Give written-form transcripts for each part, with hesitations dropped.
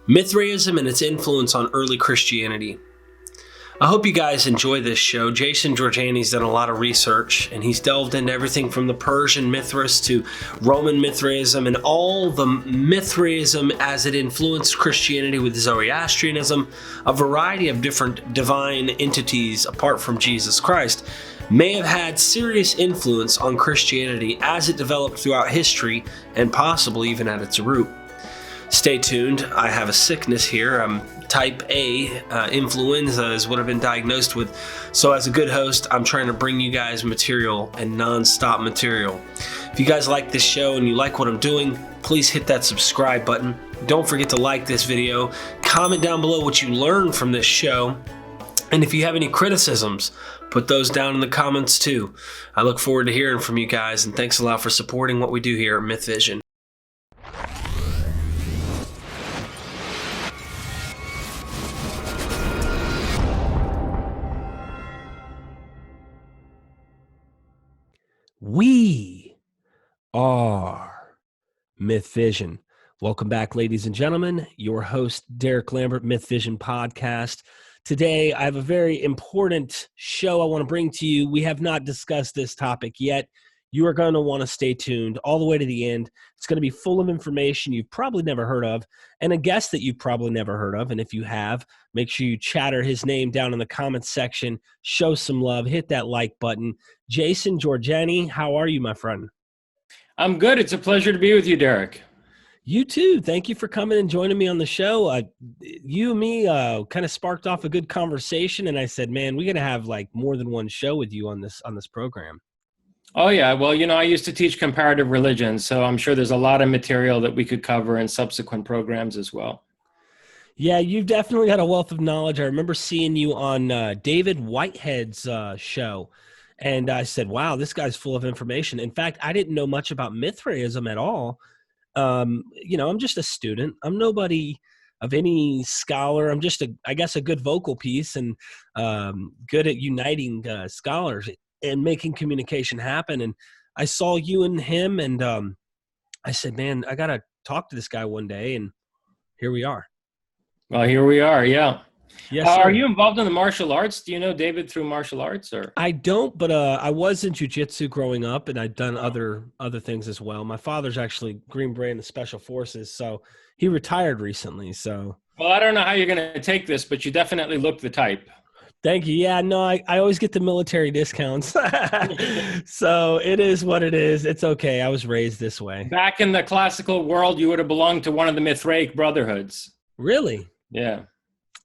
Mithraism and its influence on early Christianity. I hope you guys enjoy this show. Reza Jorjani's done a lot of research, and he's delved into everything from the Persian Mithras to Roman Mithraism and all the Mithraism as it influenced Christianity with Zoroastrianism. A variety of different divine entities apart from Jesus Christ may have had serious influence on Christianity as it developed throughout history and possibly even at its root. Stay tuned. I have a sickness here. Type A influenza is what I've been diagnosed with. So as a good host, I'm trying to bring you guys material and non-stop material. If you guys like this show and you like what I'm doing, please hit that subscribe button. Don't forget to like this video. Comment down below what you learned from this show. And if you have any criticisms, put those down in the comments too. I look forward to hearing from you guys, and thanks a lot for supporting what we do here at Myth Vision. We are Myth Vision. Welcome back, ladies and gentlemen. Your host, Derek Lambert, Myth Vision Podcast. Today, I have a very important show I want to bring to you. We have not discussed this topic yet. You are going to want to stay tuned all the way to the end. It's going to be full of information you've probably never heard of and a guest that you've probably never heard of. And if you have, make sure you chatter his name down in the comments section. Show some love. Hit that like button. Reza Jorjani, how are you, my friend? I'm good. It's a pleasure to be with you, Derek. You too. Thank you for coming and joining me on the show. You and me kind of sparked off a good conversation, and I said, man, we're going to have like more than one show with you on this program. Oh, yeah. Well, I used to teach comparative religion, so I'm sure there's a lot of material that we could cover in subsequent programs as well. Yeah, you've definitely got a wealth of knowledge. I remember seeing you on David Whitehead's show, and I said, wow, this guy's full of information. In fact, I didn't know much about Mithraism at all. I'm just a student. I'm nobody of any scholar. I'm just, I guess, a good vocal piece and good at uniting scholars and making communication happen. And I saw you and him, and I said, man, I got to talk to this guy one day, and here we are. Well, here we are, yeah. Yes, are you involved in the martial arts? Do you know David through martial arts? Or I don't, but I was in jiu-jitsu growing up, and I'd done other things as well. My father's actually Green Beret in the Special Forces, so he retired recently. So, well, I don't know how you're going to take this, but you definitely look the type. Thank you. Yeah, no, I always get the military discounts. So it is what it is. It's okay. I was raised this way. Back in the classical world, you would have belonged to one of the Mithraic brotherhoods. Really? Yeah.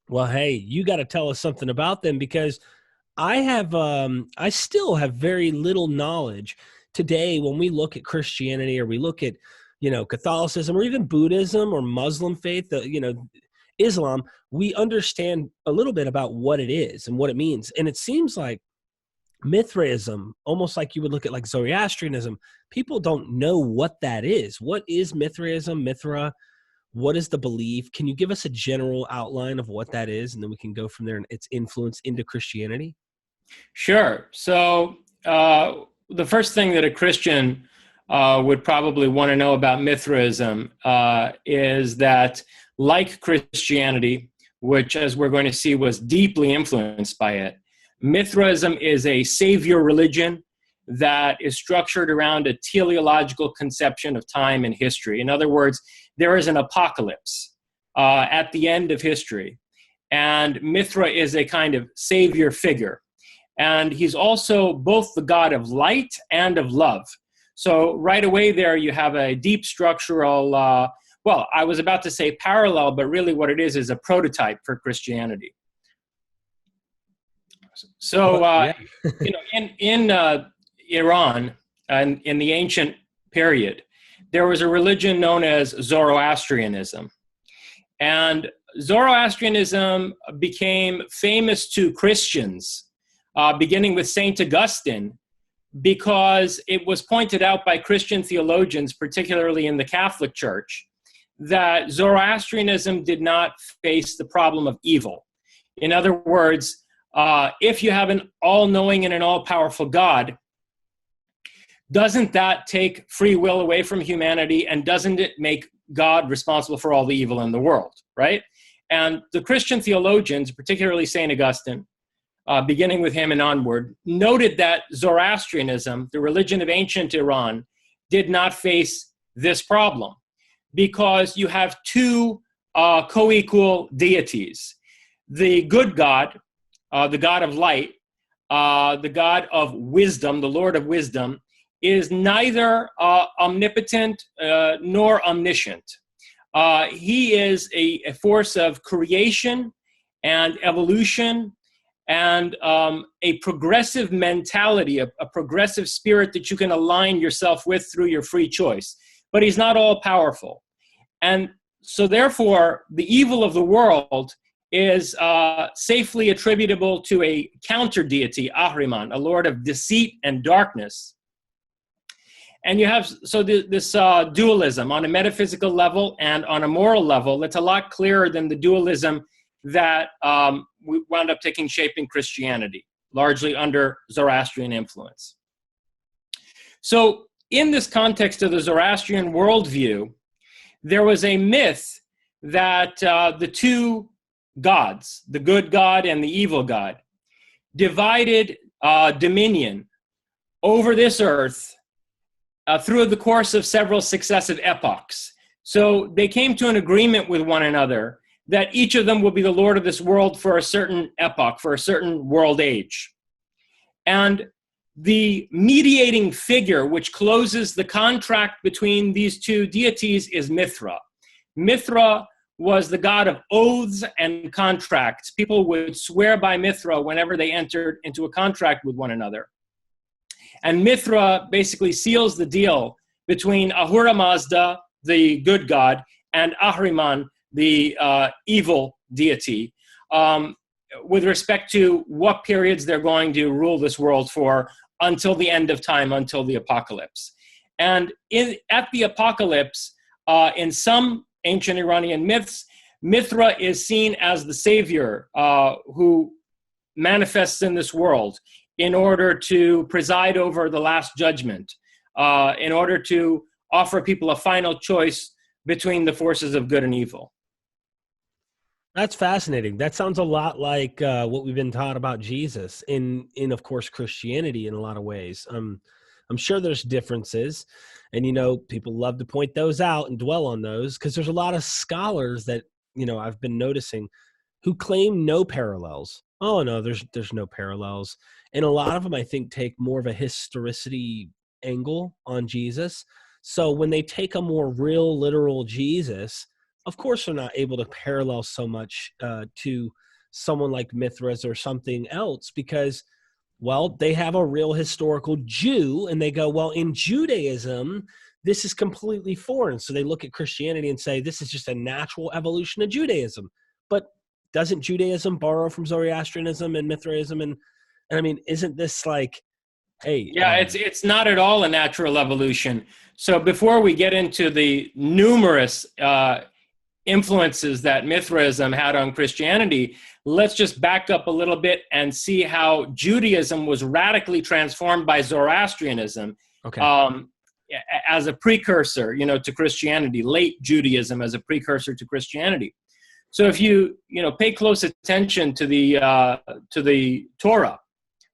Well, hey, you got to tell us something about them, because I still have very little knowledge today when we look at Christianity, or we look at, Catholicism, or even Buddhism or Muslim faith, Islam. We understand a little bit about what it is and what it means. And it seems like Mithraism, almost like you would look at like Zoroastrianism, people don't know what that is. What is Mithraism, Mithra? What is the belief? Can you give us a general outline of what that is, and then we can go from there and its influence into Christianity? Sure. So the first thing that a Christian would probably want to know about Mithraism is that, like Christianity, which, as we're going to see, was deeply influenced by it, Mithraism is a savior religion that is structured around a teleological conception of time and history. In other words, there is an apocalypse at the end of history, and Mithra is a kind of savior figure. And he's also both the god of light and of love. So right away there you have a deep structural, I was about to say parallel, but really what it is a prototype for Christianity. So, in Iran, and in the ancient period, there was a religion known as Zoroastrianism. And Zoroastrianism became famous to Christians, beginning with Saint Augustine, because it was pointed out by Christian theologians, particularly in the Catholic Church, that Zoroastrianism did not face the problem of evil. In other words, if you have an all-knowing and an all-powerful God, doesn't that take free will away from humanity? And doesn't it make God responsible for all the evil in the world, right? And the Christian theologians, particularly St. Augustine, beginning with him and onward, noted that Zoroastrianism, the religion of ancient Iran, did not face this problem because you have two co-equal deities. The good God, the God of light, the God of wisdom, the Lord of wisdom, is neither omnipotent nor omniscient. He is a force of creation and evolution and a progressive mentality, a progressive spirit that you can align yourself with through your free choice. But he's not all powerful. And so therefore, the evil of the world is safely attributable to a counter deity, Ahriman, a lord of deceit and darkness. And you have this dualism on a metaphysical level and on a moral level that's a lot clearer than the dualism that we wound up taking shape in Christianity, largely under Zoroastrian influence. So in this context of the Zoroastrian worldview, there was a myth that the two gods, the good God and the evil God, divided dominion over this earth through the course of several successive epochs. So they came to an agreement with one another that each of them will be the Lord of this world for a certain epoch, for a certain world age. And the mediating figure which closes the contract between these two deities is Mithra. Mithra was the god of oaths and contracts. People would swear by Mithra whenever they entered into a contract with one another. And Mithra basically seals the deal between Ahura Mazda, the good god, and Ahriman, the evil deity, with respect to what periods they're going to rule this world for until the end of time, until the apocalypse. And at the apocalypse, in some ancient Iranian myths, Mithra is seen as the savior who manifests in this world in order to preside over the last judgment, in order to offer people a final choice between the forces of good and evil. That's fascinating. That sounds a lot like what we've been taught about Jesus in of course, Christianity in a lot of ways. I'm sure there's differences, and, people love to point those out and dwell on those because there's a lot of scholars that, I've been noticing who claim no parallels. Oh, no, there's no parallels. And a lot of them, I think, take more of a historicity angle on Jesus. So when they take a more real, literal Jesus, of course, they're not able to parallel so much to someone like Mithras or something else because, well, they have a real historical Jew and they go, well, in Judaism, this is completely foreign. So they look at Christianity and say, this is just a natural evolution of Judaism. But doesn't Judaism borrow from Zoroastrianism and Mithraism? And I mean, isn't this like, hey? Yeah, it's not at all a natural evolution. So before we get into the numerous influences that Mithraism had on Christianity, let's just back up a little bit and see how Judaism was radically transformed by Zoroastrianism as a precursor, to Christianity, late Judaism as a precursor to Christianity. So if you pay close attention to the Torah,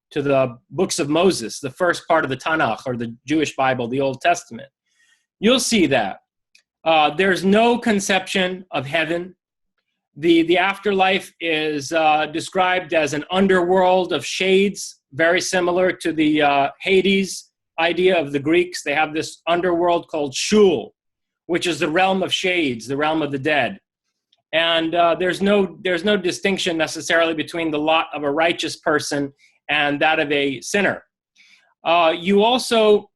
to the books of Moses, the first part of the Tanakh or the Jewish Bible, the Old Testament, you'll see that there's no conception of heaven. The afterlife is described as an underworld of shades, very similar to the Hades idea of the Greeks. They have this underworld called Sheol, which is the realm of shades, the realm of the dead. And there's no distinction necessarily between the lot of a righteous person and that of a sinner. You also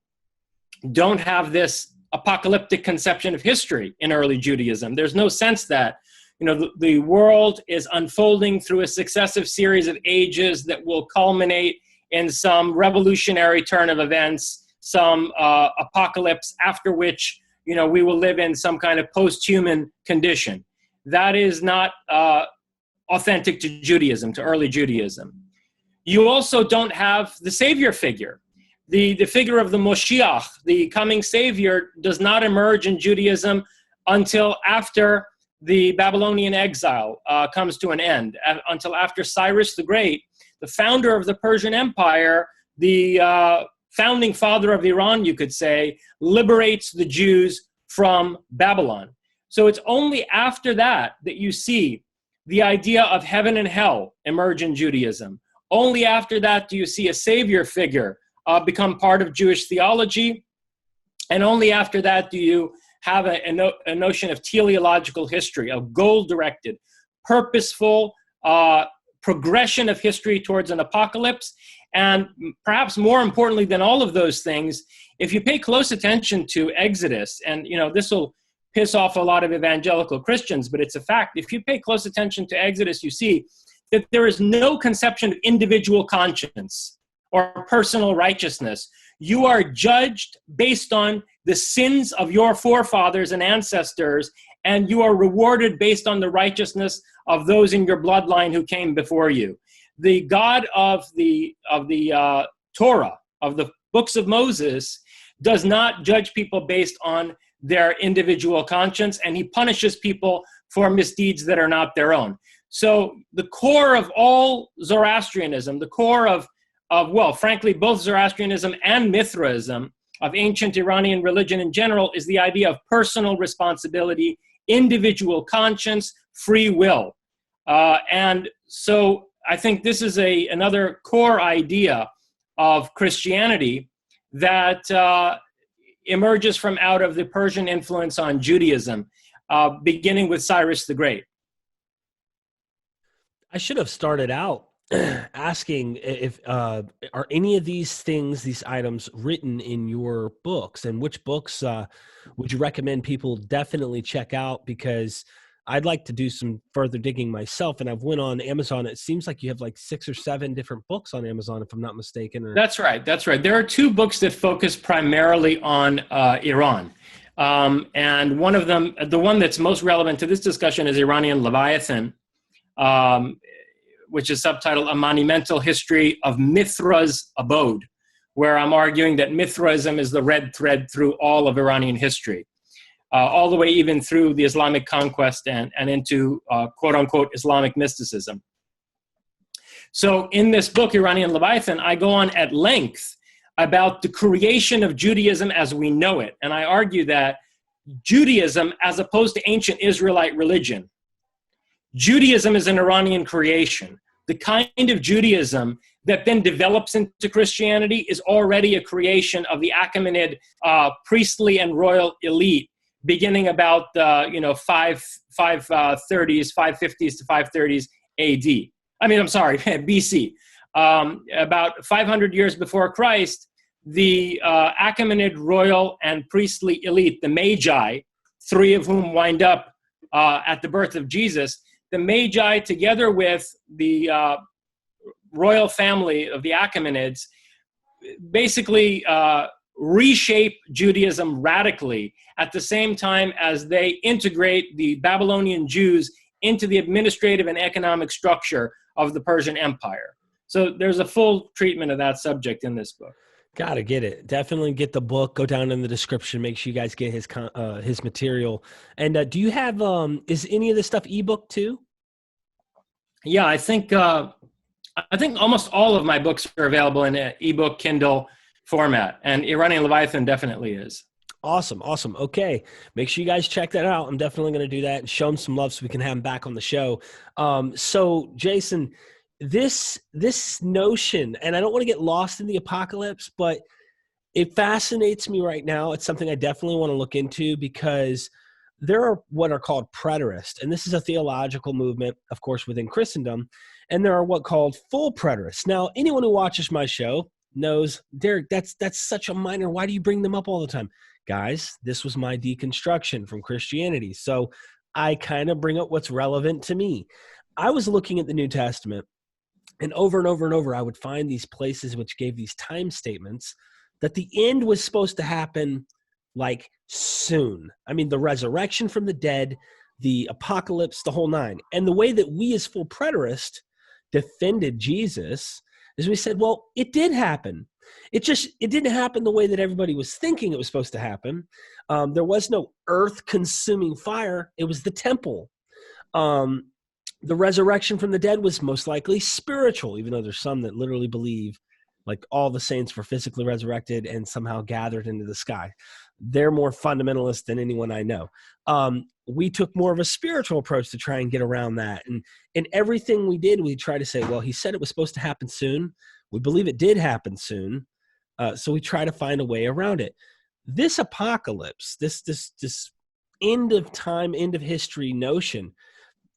don't have this apocalyptic conception of history in early Judaism. There's no sense that the world is unfolding through a successive series of ages that will culminate in some revolutionary turn of events, some apocalypse after which we will live in some kind of post-human condition. That is not authentic to Judaism, to early Judaism. You also don't have the savior figure. The figure of the Moshiach, the coming Savior, does not emerge in Judaism until after the Babylonian exile comes to an end, until after Cyrus the Great, the founder of the Persian Empire, the founding father of Iran, you could say, liberates the Jews from Babylon. So it's only after that that you see the idea of heaven and hell emerge in Judaism. Only after that do you see a savior figure become part of Jewish theology. And only after that do you have a notion of teleological history, a goal-directed, purposeful progression of history towards an apocalypse. And perhaps more importantly than all of those things, if you pay close attention to Exodus, and this will piss off a lot of evangelical Christians, but it's a fact. If you pay close attention to Exodus, you see that there is no conception of individual conscience or personal righteousness. You are judged based on the sins of your forefathers and ancestors, and you are rewarded based on the righteousness of those in your bloodline who came before you. The God of the Torah, of the books of Moses, does not judge people based on their individual conscience, and he punishes people for misdeeds that are not their own. So the core of all Zoroastrianism, the core of frankly, both Zoroastrianism and Mithraism, of ancient Iranian religion in general, is the idea of personal responsibility, individual conscience, free will. And so I think this is another core idea of Christianity that emerges from out of the Persian influence on Judaism, beginning with Cyrus the Great. I should have started out asking if are any of these things, these items, written in your books, and which books would you recommend people definitely check out? Because I'd like to do some further digging myself, and I've went on Amazon. It seems like you have like 6 or 7 different books on Amazon, if I'm not mistaken. That's right. There are 2 books that focus primarily on Iran. And one of them, the one that's most relevant to this discussion, is Iranian Leviathan, which is subtitled A Monumental History of Mithra's Abode, where I'm arguing that Mithraism is the red thread through all of Iranian history, all the way even through the Islamic conquest and into quote-unquote Islamic mysticism. So in this book, Iranian Leviathan, I go on at length about the creation of Judaism as we know it. And I argue that Judaism, as opposed to ancient Israelite religion, Judaism is an Iranian creation. The kind of Judaism that then develops into Christianity is already a creation of the Achaemenid priestly and royal elite, beginning about 530s, 550s to 530s AD. BC. About 500 years before Christ, the Achaemenid royal and priestly elite, the Magi, 3 of whom wind up at the birth of Jesus, the Magi, together with the royal family of the Achaemenids, basically reshape Judaism radically at the same time as they integrate the Babylonian Jews into the administrative and economic structure of the Persian Empire. So there's a full treatment of that subject in this book. Gotta get it. Definitely get the book. Go down in the description. Make sure you guys get his material. And do you have, is any of this stuff ebook too? Yeah, I think almost all of my books are available in an ebook, Kindle format, and Iranian Leviathan definitely is. Awesome. Okay. Make sure you guys check that out. I'm definitely going to do that and show him some love so we can have him back on the show. So Jason, this notion, and I don't want to get lost in the apocalypse, but it fascinates me right now. It's something I definitely want to look into, because there are what are called preterists, and this is a theological movement, of course, within Christendom, and there are what called full preterists. Now, anyone who watches my show knows, Derek, that's such a minor. Why do you bring them up all the time? Guys, this was my deconstruction from Christianity, so I kind of bring up what's relevant to me. I was looking at the New Testament, and over, I would find these places which gave these time statements that the end was supposed to happen like soon. I mean, the resurrection from the dead, the apocalypse, the whole 9. And the way that we as full preterists defended Jesus is we said, well, it did happen. it didn't happen the way that everybody was thinking it was supposed to happen. There was no earth-consuming fire. It was the temple. The resurrection from the dead was most likely spiritual, even though there's some that literally believe like all the saints were physically resurrected and somehow gathered into the sky. They're more fundamentalist than anyone I know. We took more of a spiritual approach to try and get around that. And in everything we did, we tried to say, well, he said it was supposed to happen soon. We believe it did happen soon. So we try to find a way around it. This apocalypse, this end of time, end of history notion,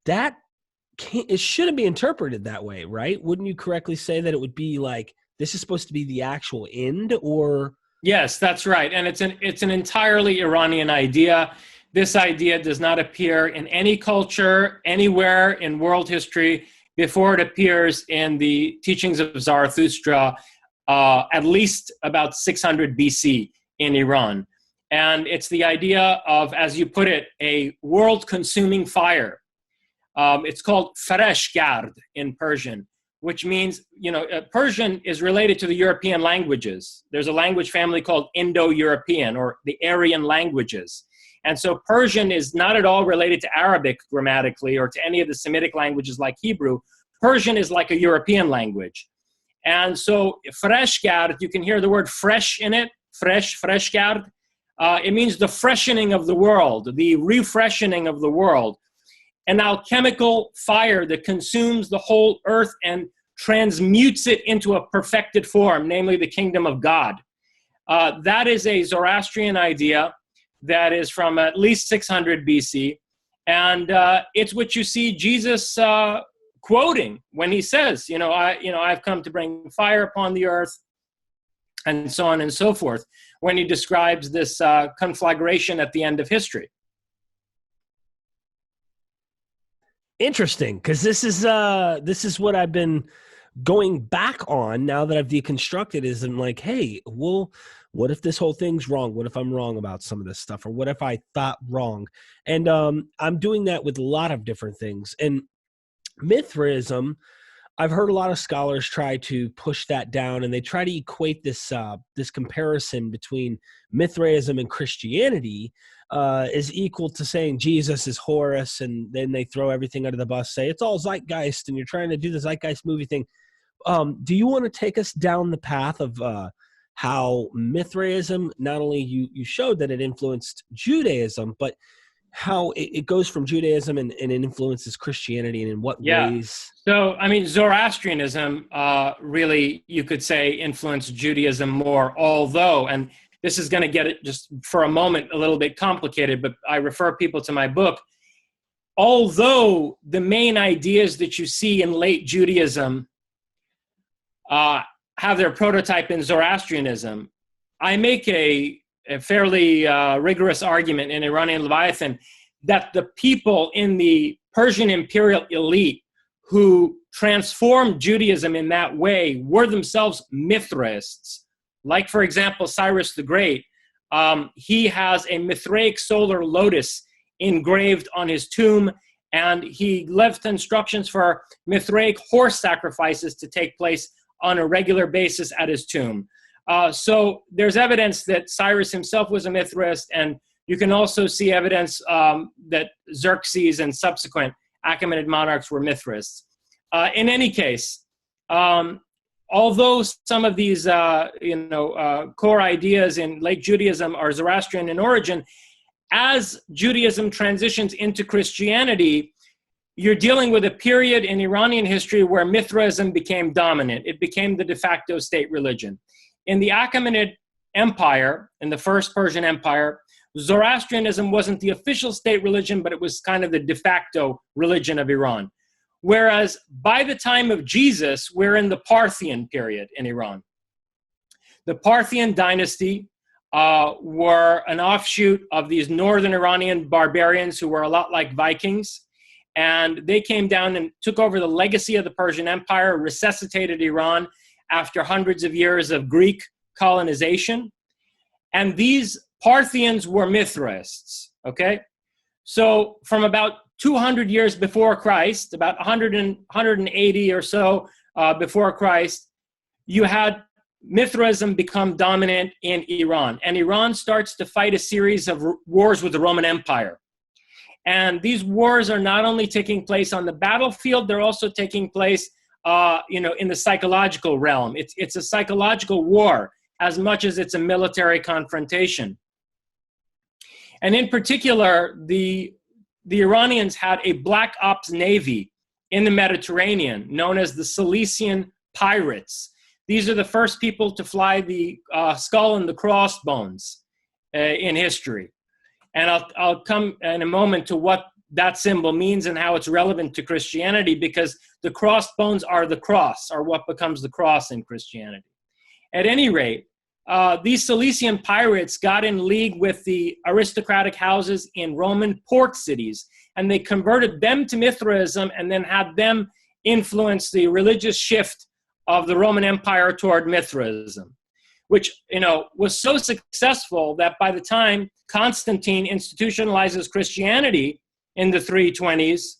it shouldn't be interpreted that way, right? Wouldn't you correctly say that it would be like, this is supposed to be the actual end, or? Yes, that's right. And it's an entirely Iranian idea. This idea does not appear in any culture, anywhere in world history before it appears in the teachings of Zarathustra, at least about 600 BC in Iran. And it's the idea of, as you put it, a world-consuming fire. It's called Fareshgard in Persian, which means, Persian is related to the European languages. There's a language family called Indo-European, or the Aryan languages. And so Persian is not at all related to Arabic grammatically or to any of the Semitic languages like Hebrew. Persian is like a European language. And so Fareshgard, you can hear the word fresh in it, Freshgard. It means the freshening of the world, the refreshening of the world. An alchemical fire that consumes the whole earth and transmutes it into a perfected form, namely the kingdom of God. That is a Zoroastrian idea that is from at least 600 BC. And it's what you see Jesus quoting when he says, I've come to bring fire upon the earth, and so on and so forth, when he describes this conflagration at the end of history. Interesting, because this is what I've been going back on now that I've deconstructed. Is I'm like, hey, well, what if this whole thing's wrong? What if I'm wrong about some of this stuff, or what if I thought wrong? And I'm doing that with a lot of different things. And Mithraism, I've heard a lot of scholars try to push that down, and they try to equate this comparison between Mithraism and Christianity is equal to saying Jesus is Horus, and then they throw everything under the bus, say it's all zeitgeist, and you're trying to do the zeitgeist movie thing. Do you want to take us down the path of how Mithraism, not only you showed that it influenced Judaism, but how it goes from Judaism and it influences Christianity, and in what ways? So, Zoroastrianism really, you could say, influenced Judaism more, although, and this is going to get it just for a moment a little bit complicated, but I refer people to my book. Although the main ideas that you see in late Judaism have their prototype in Zoroastrianism, I make a fairly rigorous argument in Iranian Leviathan that the people in the Persian imperial elite who transformed Judaism in that way were themselves Mithraists. Like, for example, Cyrus the Great, he has a Mithraic solar lotus engraved on his tomb, and he left instructions for Mithraic horse sacrifices to take place on a regular basis at his tomb. So there's evidence that Cyrus himself was a Mithraist, and you can also see evidence that Xerxes and subsequent Achaemenid monarchs were Mithraists. In any case, although some of these core ideas in late Judaism are Zoroastrian in origin, as Judaism transitions into Christianity, you're dealing with a period in Iranian history where Mithraism became dominant. It became the de facto state religion. In the Achaemenid Empire, in the First Persian Empire, Zoroastrianism wasn't the official state religion, but it was kind of the de facto religion of Iran. Whereas by the time of Jesus, we're in the Parthian period in Iran. The Parthian dynasty were an offshoot of these northern Iranian barbarians who were a lot like Vikings. And they came down and took over the legacy of the Persian Empire, resuscitated Iran after hundreds of years of Greek colonization. And these Parthians were Mithraists, okay? So from about 200 years before Christ, about 180 or so before Christ, you had Mithraism become dominant in Iran. And Iran starts to fight a series of wars with the Roman Empire. And these wars are not only taking place on the battlefield, they're also taking place in the psychological realm. It's a psychological war as much as it's a military confrontation. And in particular, the Iranians had a black ops navy in the Mediterranean known as the Silesian Pirates. These are the first people to fly the skull and the crossbones in history. And I'll come in a moment to what that symbol means and how it's relevant to Christianity, because the crossbones are the cross, are what becomes the cross in Christianity. At any rate, these Silesian pirates got in league with the aristocratic houses in Roman port cities, and they converted them to Mithraism and then had them influence the religious shift of the Roman Empire toward Mithraism, which was so successful that by the time Constantine institutionalizes Christianity in the 320s,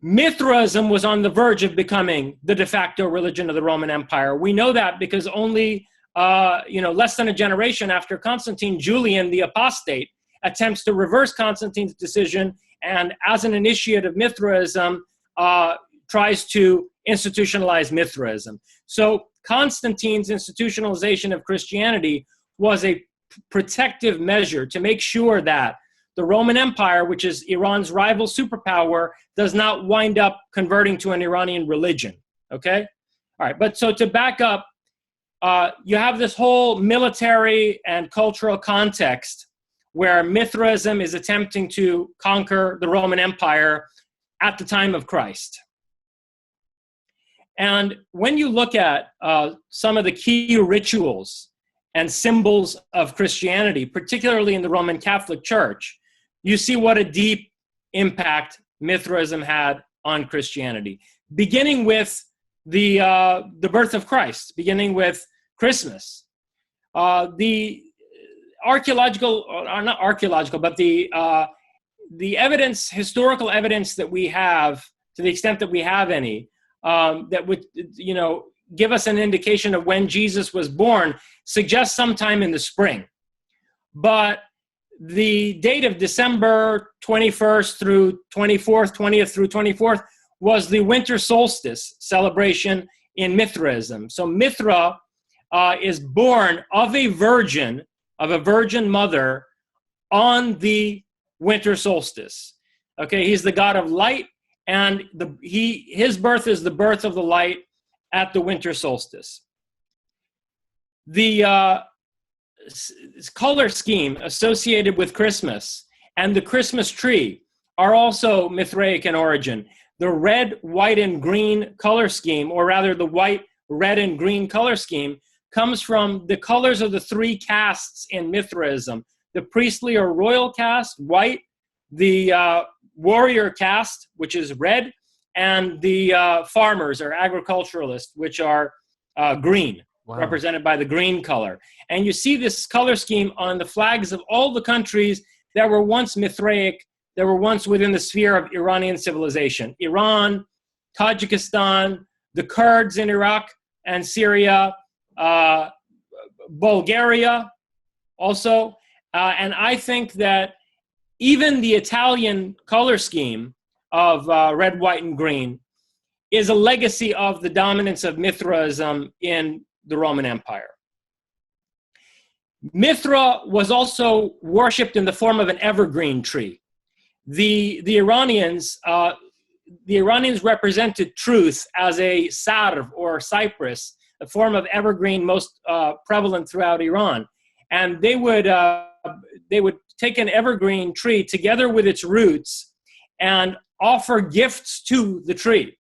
Mithraism was on the verge of becoming the de facto religion of the Roman Empire. We know that because only less than a generation after Constantine, Julian the Apostate attempts to reverse Constantine's decision, and as an initiate of Mithraism, tries to institutionalize Mithraism. So Constantine's institutionalization of Christianity was a protective measure to make sure that the Roman Empire, which is Iran's rival superpower, does not wind up converting to an Iranian religion, okay? All right, but so to back up, you have this whole military and cultural context where Mithraism is attempting to conquer the Roman Empire at the time of Christ. And when you look at some of the key rituals and symbols of Christianity, particularly in the Roman Catholic Church, you see what a deep impact Mithraism had on Christianity, beginning with the birth of Christ, beginning with Christmas. The evidence, historical evidence that we have, to the extent that we have any, that would, give us an indication of when Jesus was born, suggests sometime in the spring. But the date of December 21st through 24th, 20th through 24th, was the winter solstice celebration in Mithraism. So Mithra is born of a virgin mother on the winter solstice. Okay, he's the god of light, and his birth is the birth of the light at the winter solstice. The color scheme associated with Christmas and the Christmas tree are also Mithraic in origin. The red, white, and green color scheme, or rather the white, red, and green color scheme, comes from the colors of the three castes in Mithraism. The priestly or royal caste, white, the warrior caste, which is red, and the farmers or agriculturalists, which are green. Wow. Represented by the green color. And you see this color scheme on the flags of all the countries that were once Mithraic, that were once within the sphere of Iranian civilization. Iran, Tajikistan, the Kurds in Iraq and Syria, Bulgaria also. And I think that even the Italian color scheme of red, white, and green is a legacy of the dominance of Mithraism in the Roman Empire. Mithra was also worshipped in the form of an evergreen tree. The Iranians represented truth as a sarv or cypress, a form of evergreen most prevalent throughout Iran. And they would take an evergreen tree together with its roots and offer gifts to the tree.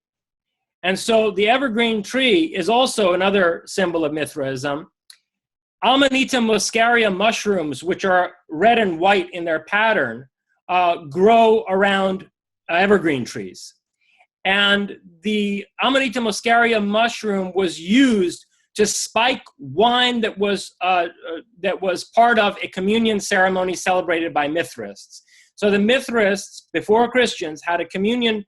And so the evergreen tree is also another symbol of Mithraism. Amanita muscaria mushrooms, which are red and white in their pattern, grow around evergreen trees. And the Amanita muscaria mushroom was used to spike wine that was part of a communion ceremony celebrated by Mithraists. So the Mithraists, before Christians, had a communion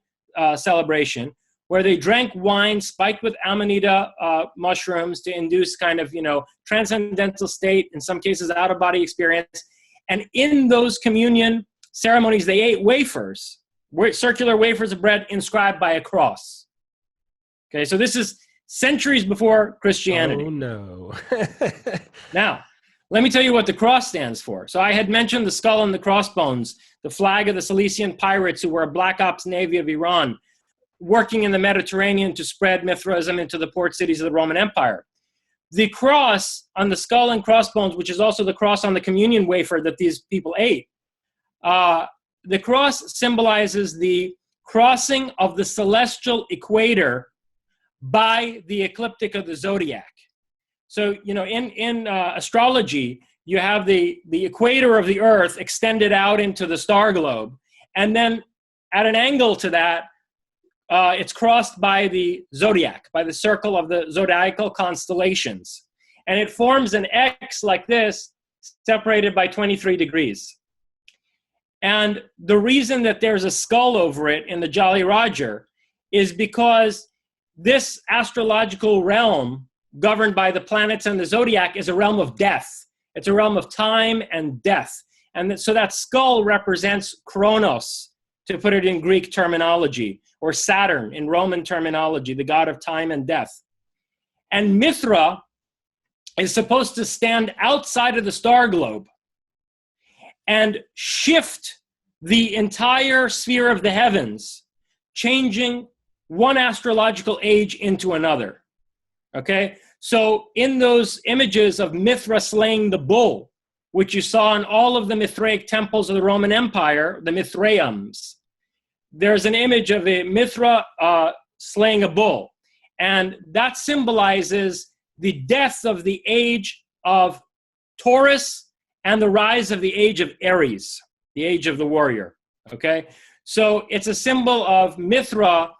celebration where they drank wine spiked with amanita mushrooms to induce kind of, transcendental state, in some cases out-of-body experience. And in those communion ceremonies, they ate wafers, circular wafers of bread inscribed by a cross. Okay, so this is centuries before Christianity. Oh, no. Now, let me tell you what the cross stands for. So I had mentioned the skull and the crossbones, the flag of the Silesian Pirates, who were a Black Ops Navy of Iran, working in the Mediterranean to spread Mithra Ism into the port cities of the Roman Empire. The cross on the skull and crossbones, which is also the cross on the communion wafer that these people ate, the cross symbolizes the crossing of the celestial equator by the ecliptic of the zodiac. So, in astrology, you have the equator of the Earth extended out into the star globe. And then at an angle to that, it's crossed by the zodiac, by the circle of the zodiacal constellations. And it forms an X like this, separated by 23 degrees. And the reason that there's a skull over it in the Jolly Roger is because this astrological realm, governed by the planets and the zodiac, is a realm of death. It's a realm of time and death. And so that skull represents Kronos, to put it in Greek terminology, or Saturn in Roman terminology, the god of time and death. And Mithra is supposed to stand outside of the star globe and shift the entire sphere of the heavens, changing one astrological age into another. Okay? So in those images of Mithra slaying the bull, which you saw in all of the Mithraic temples of the Roman Empire, the Mithraims, there's an image of a Mithra slaying a bull. And that symbolizes the death of the age of Taurus and the rise of the age of Aries, the age of the warrior. Okay? So it's a symbol of Mithra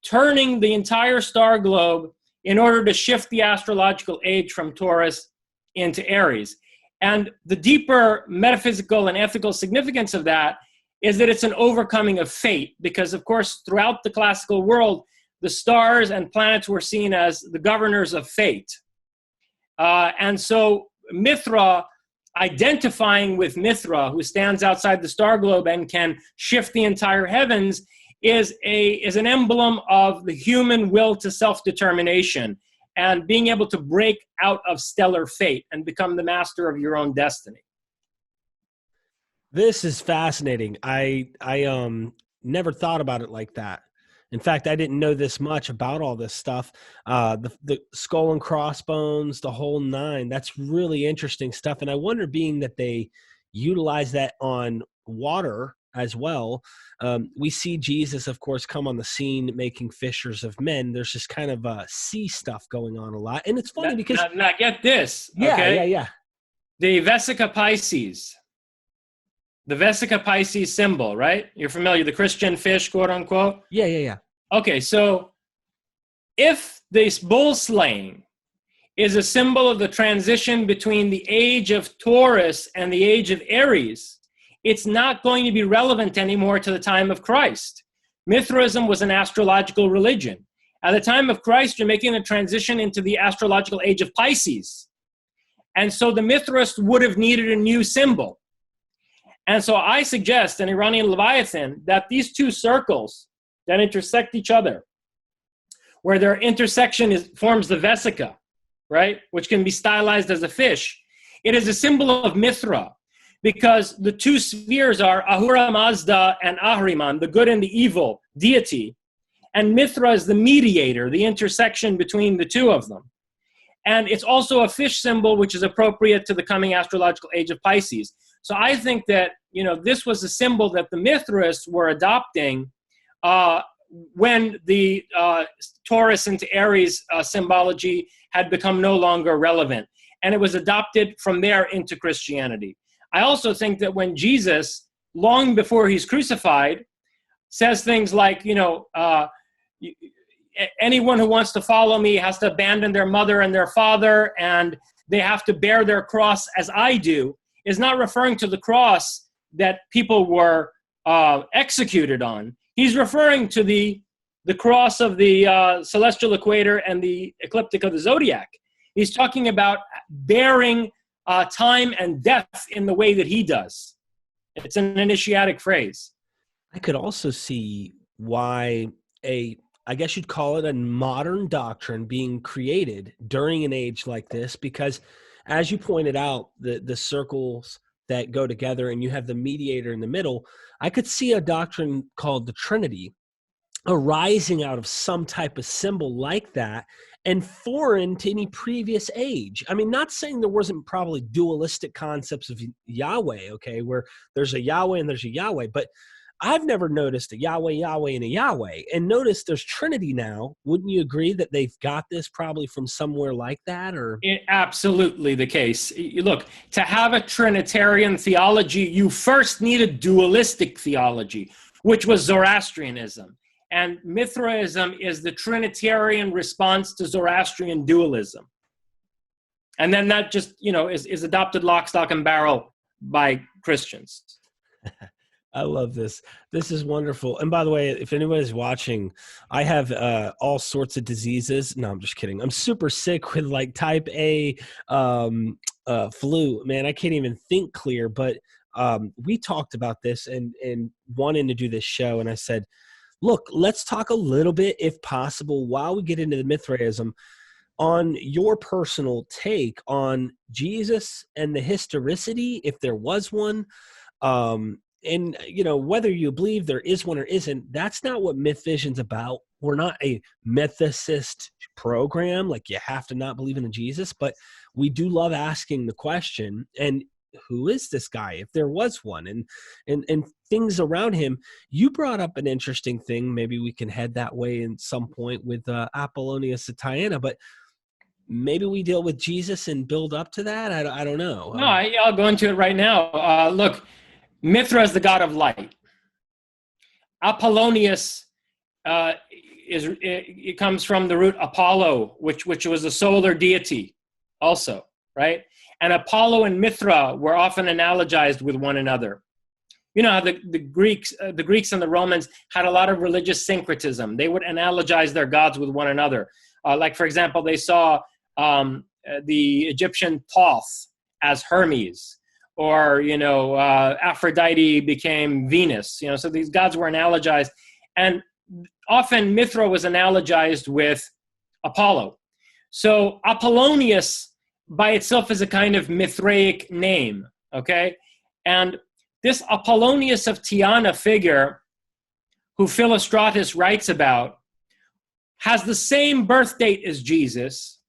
turning the entire star globe in order to shift the astrological age from Taurus into Aries. And the deeper metaphysical and ethical significance of that is that it's an overcoming of fate, because, of course, throughout the classical world, the stars and planets were seen as the governors of fate. And so Mithra, identifying with Mithra, who stands outside the star globe and can shift the entire heavens, is an emblem of the human will to self-determination and being able to break out of stellar fate and become the master of your own destiny. This is fascinating. I never thought about it like that. In fact, I didn't know this much about all this stuff. The skull and crossbones, the whole nine. That's really interesting stuff. And I wonder, being that they utilize that on water as well, we see Jesus, of course, come on the scene making fishers of men. There's just kind of sea stuff going on a lot. And it's funny because... Now get this. Yeah, okay? yeah. The Vesica Pisces. The Vesica Pisces symbol, right? You're familiar, the Christian fish, quote unquote? Yeah. Okay, so if this bull slaying is a symbol of the transition between the age of Taurus and the age of Aries, it's not going to be relevant anymore to the time of Christ. Mithraism was an astrological religion. At the time of Christ, you're making a transition into the astrological age of Pisces. And so the Mithraists would have needed a new symbol. And so I suggest, an Iranian Leviathan, that these two circles that intersect each other, where their intersection forms the Vesica, right, which can be stylized as a fish, it is a symbol of Mithra, because the two spheres are Ahura Mazda and Ahriman, the good and the evil deity, and Mithra is the mediator, the intersection between the two of them. And it's also a fish symbol, which is appropriate to the coming astrological age of Pisces. So I think that, this was a symbol that the Mithraists were adopting when the Taurus into Aries symbology had become no longer relevant. And it was adopted from there into Christianity. I also think that when Jesus, long before he's crucified, says things like, anyone who wants to follow me has to abandon their mother and their father, and they have to bear their cross as I do, is not referring to the cross that people were executed on. He's referring to the the cross of the celestial equator and the ecliptic of the zodiac. He's talking about bearing time and death in the way that he does. It's an initiatic phrase. I could also see why I guess you'd call it a modern doctrine being created during an age like this, because as you pointed out, the circles that go together and you have the mediator in the middle, I could see a doctrine called the Trinity arising out of some type of symbol like that and foreign to any previous age. I mean, not saying there wasn't probably dualistic concepts of Yahweh, okay, where there's a Yahweh and there's a Yahweh, but I've never noticed a Yahweh, Yahweh, and a Yahweh. And notice there's Trinity now. Wouldn't you agree that they've got this probably from somewhere like that? Or absolutely the case. Look, to have a Trinitarian theology, you first need a dualistic theology, which was Zoroastrianism. And Mithraism is the Trinitarian response to Zoroastrian dualism. And then that just, is adopted lock, stock, and barrel by Christians. I love this. This is wonderful. And by the way, if anybody's watching, I have all sorts of diseases. No, I'm just kidding. I'm super sick with like type A flu. Man, I can't even think clear. But we talked about this and wanting to do this show. And I said, look, let's talk a little bit, if possible, while we get into the Mithraism, on your personal take on Jesus and the historicity, if there was one. And, whether you believe there is one or isn't, that's not what Myth Vision's about. We're not a mythicist program, like you have to not believe in a Jesus, but we do love asking the question, and who is this guy, if there was one, and things around him. You brought up an interesting thing. Maybe we can head that way in some point with Apollonius of Tyana, but maybe we deal with Jesus and build up to that. I don't know. No, I'll go into it right now. Look, Mithra is the god of light. Apollonius it comes from the root Apollo, which was a solar deity, also, right? And Apollo and Mithra were often analogized with one another. You know how the Greeks and the Romans had a lot of religious syncretism. They would analogize their gods with one another. Like, for example, they saw the Egyptian Thoth as Hermes. Or, Aphrodite became Venus, so these gods were analogized. And often Mithra was analogized with Apollo. So Apollonius by itself is a kind of Mithraic name, okay? And this Apollonius of Tyana figure, who Philostratus writes about, has the same birth date as Jesus.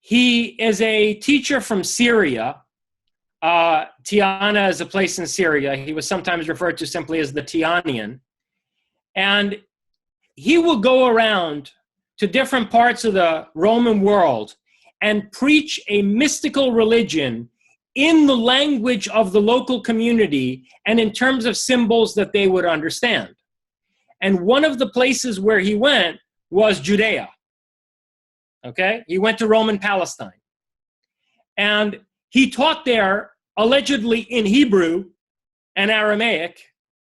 He is a teacher from Syria. Tyana is a place in Syria. He was sometimes referred to simply as the Tyanian. And he will go around to different parts of the Roman world and preach a mystical religion in the language of the local community and in terms of symbols that they would understand. And one of the places where he went was Judea. Okay? He went to Roman Palestine. And he taught there allegedly in Hebrew and Aramaic,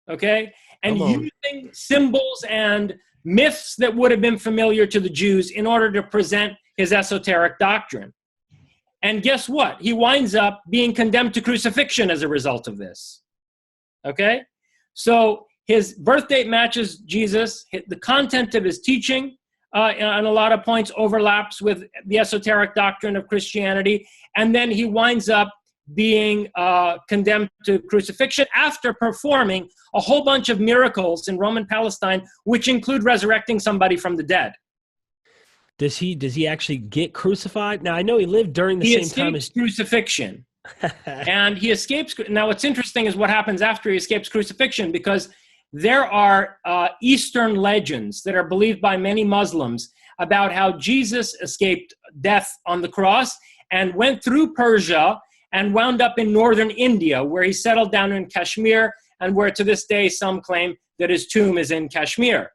okay? And using symbols and myths that would have been familiar to the Jews in order to present his esoteric doctrine. And guess what? He winds up being condemned to crucifixion as a result of this, okay? So his birth date matches Jesus. The content of his teaching on a lot of points overlaps with the esoteric doctrine of Christianity. And then he winds up being condemned to crucifixion after performing a whole bunch of miracles in Roman Palestine, which include resurrecting somebody from the dead. Does he actually get crucified? Now, I know he lived during the same time as crucifixion. And he escapes. Now, what's interesting is what happens after he escapes crucifixion, because there are Eastern legends that are believed by many Muslims about how Jesus escaped death on the cross and went through Persia and wound up in northern India, where he settled down in Kashmir, and where to this day some claim that his tomb is in Kashmir.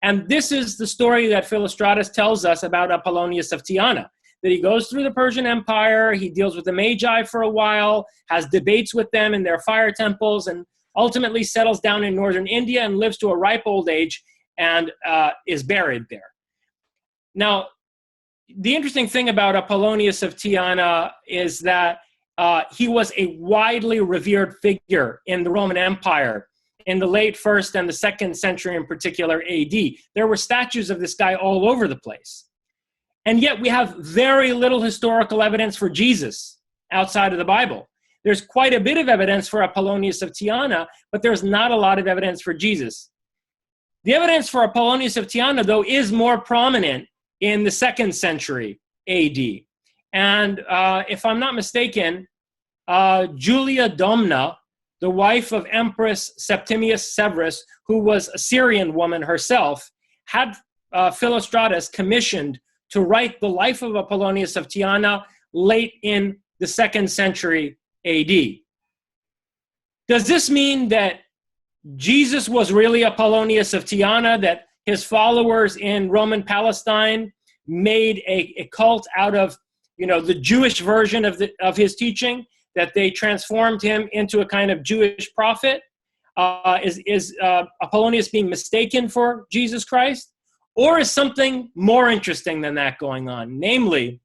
And this is the story that Philostratus tells us about Apollonius of Tyana, that he goes through the Persian Empire, he deals with the Magi for a while, has debates with them in their fire temples, and ultimately settles down in northern India and lives to a ripe old age and is buried there. Now, the interesting thing about Apollonius of Tyana is that he was a widely revered figure in the Roman Empire in the late 1st and the 2nd century in particular AD. There were statues of this guy all over the place. And yet we have very little historical evidence for Jesus outside of the Bible. There's quite a bit of evidence for Apollonius of Tyana, but there's not a lot of evidence for Jesus. The evidence for Apollonius of Tyana, though, is more prominent in the 2nd century AD. And if I'm not mistaken, Julia Domna, the wife of Empress Septimius Severus, who was a Syrian woman herself, had Philostratus commissioned to write the life of Apollonius of Tyana late in the 2nd century AD. Does this mean that Jesus was really Apollonius of Tyana, that his followers in Roman Palestine made a cult out of, the Jewish version of his teaching, that they transformed him into a kind of Jewish prophet? Is Apollonius being mistaken for Jesus Christ? Or is something more interesting than that going on? Namely,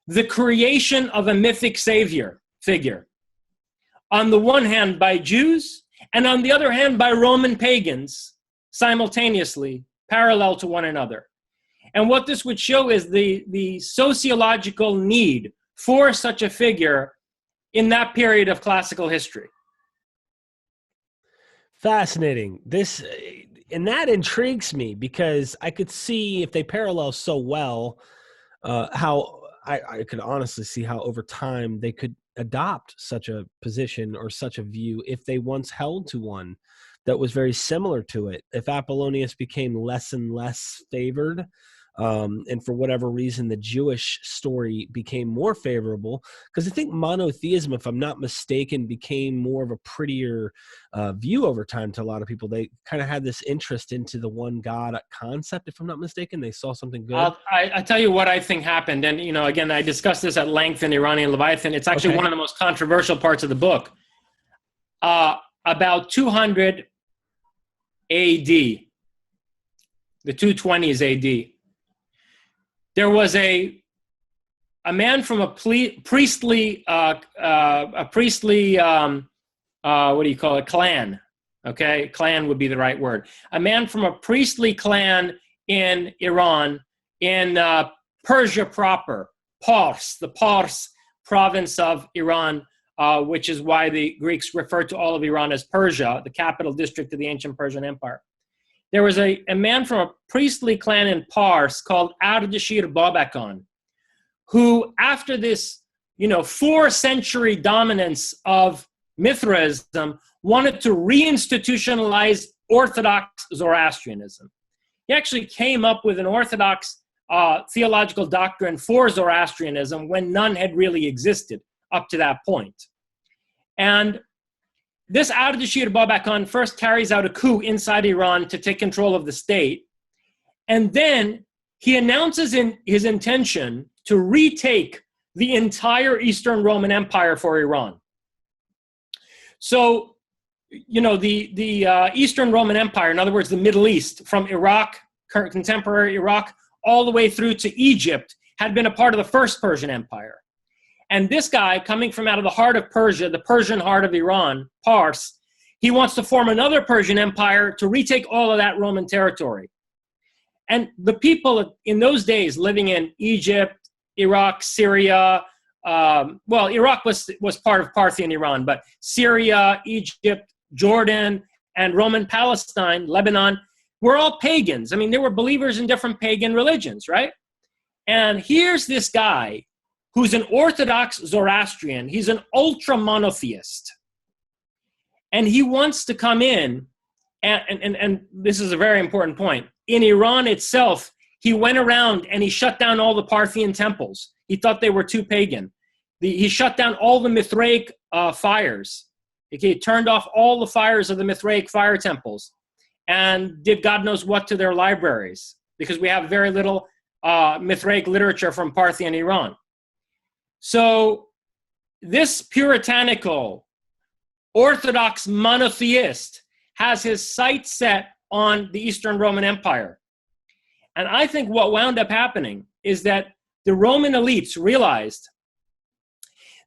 the creation of a mythic savior figure. On the one hand by Jews, and on the other hand by Roman pagans, simultaneously, parallel to one another. And what this would show is the sociological need for such a figure in that period of classical history. Fascinating. And that intrigues me, because I could see, if they parallel so well, how I could honestly see how over time they could adopt such a position or such a view if they once held to one that was very similar to it. If Apollonius became less and less favored, and for whatever reason the Jewish story became more favorable, because I think monotheism, if I'm not mistaken, became more of a prettier view over time to a lot of people. They kind of had this interest into the one God concept, if I'm not mistaken. They saw something good. I tell you what I think happened, and again, I discussed this at length in Iranian Leviathan. It's actually one of the most controversial parts of the book. About 200 AD, the 220s AD, there was a man from a priestly what do you call it? Clan. Okay, clan would be the right word. A man from a priestly clan in Iran, in Persia proper, Pars, the Pars province of Iran, which is why the Greeks refer to all of Iran as Persia, the capital district of the ancient Persian Empire. There was a man from a priestly clan in Pars called Ardashir Babakhan, who, after this, 4-century dominance of Mithraism, wanted to reinstitutionalize Orthodox Zoroastrianism. He actually came up with an Orthodox theological doctrine for Zoroastrianism when none had really existed up to that point. And this Ardashir Babakhan first carries out a coup inside Iran to take control of the state. And then he announces his intention to retake the entire Eastern Roman Empire for Iran. So, the Eastern Roman Empire, in other words, the Middle East, from Iraq, contemporary Iraq, all the way through to Egypt, had been a part of the First Persian Empire. And this guy, coming from out of the heart of Persia, the Persian heart of Iran, Pars, he wants to form another Persian empire to retake all of that Roman territory. And the people in those days living in Egypt, Iraq, Syria, Iraq was part of Parthian Iran, but Syria, Egypt, Jordan, and Roman Palestine, Lebanon, were all pagans. I mean, they were believers in different pagan religions, right? And here's this guy who's an Orthodox Zoroastrian. He's an ultra-monotheist. And he wants to come in, and this is a very important point. In Iran itself, he went around and he shut down all the Parthian temples. He thought they were too pagan. He shut down all the Mithraic fires. He turned off all the fires of the Mithraic fire temples and did God knows what to their libraries, because we have very little Mithraic literature from Parthian Iran. So this puritanical, Orthodox monotheist has his sights set on the Eastern Roman Empire. And I think what wound up happening is that the Roman elites realized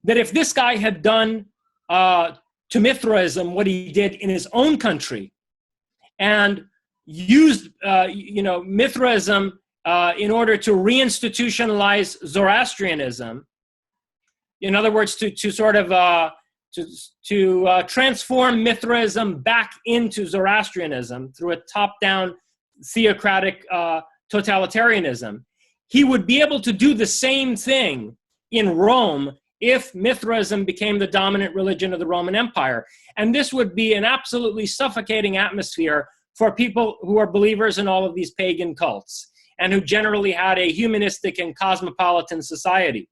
that if this guy had done to Mithraism what he did in his own country and used Mithraism in order to reinstitutionalize Zoroastrianism, in other words, to sort of transform Mithraism back into Zoroastrianism through a top-down theocratic totalitarianism, he would be able to do the same thing in Rome if Mithraism became the dominant religion of the Roman Empire. And this would be an absolutely suffocating atmosphere for people who are believers in all of these pagan cults and who generally had a humanistic and cosmopolitan society.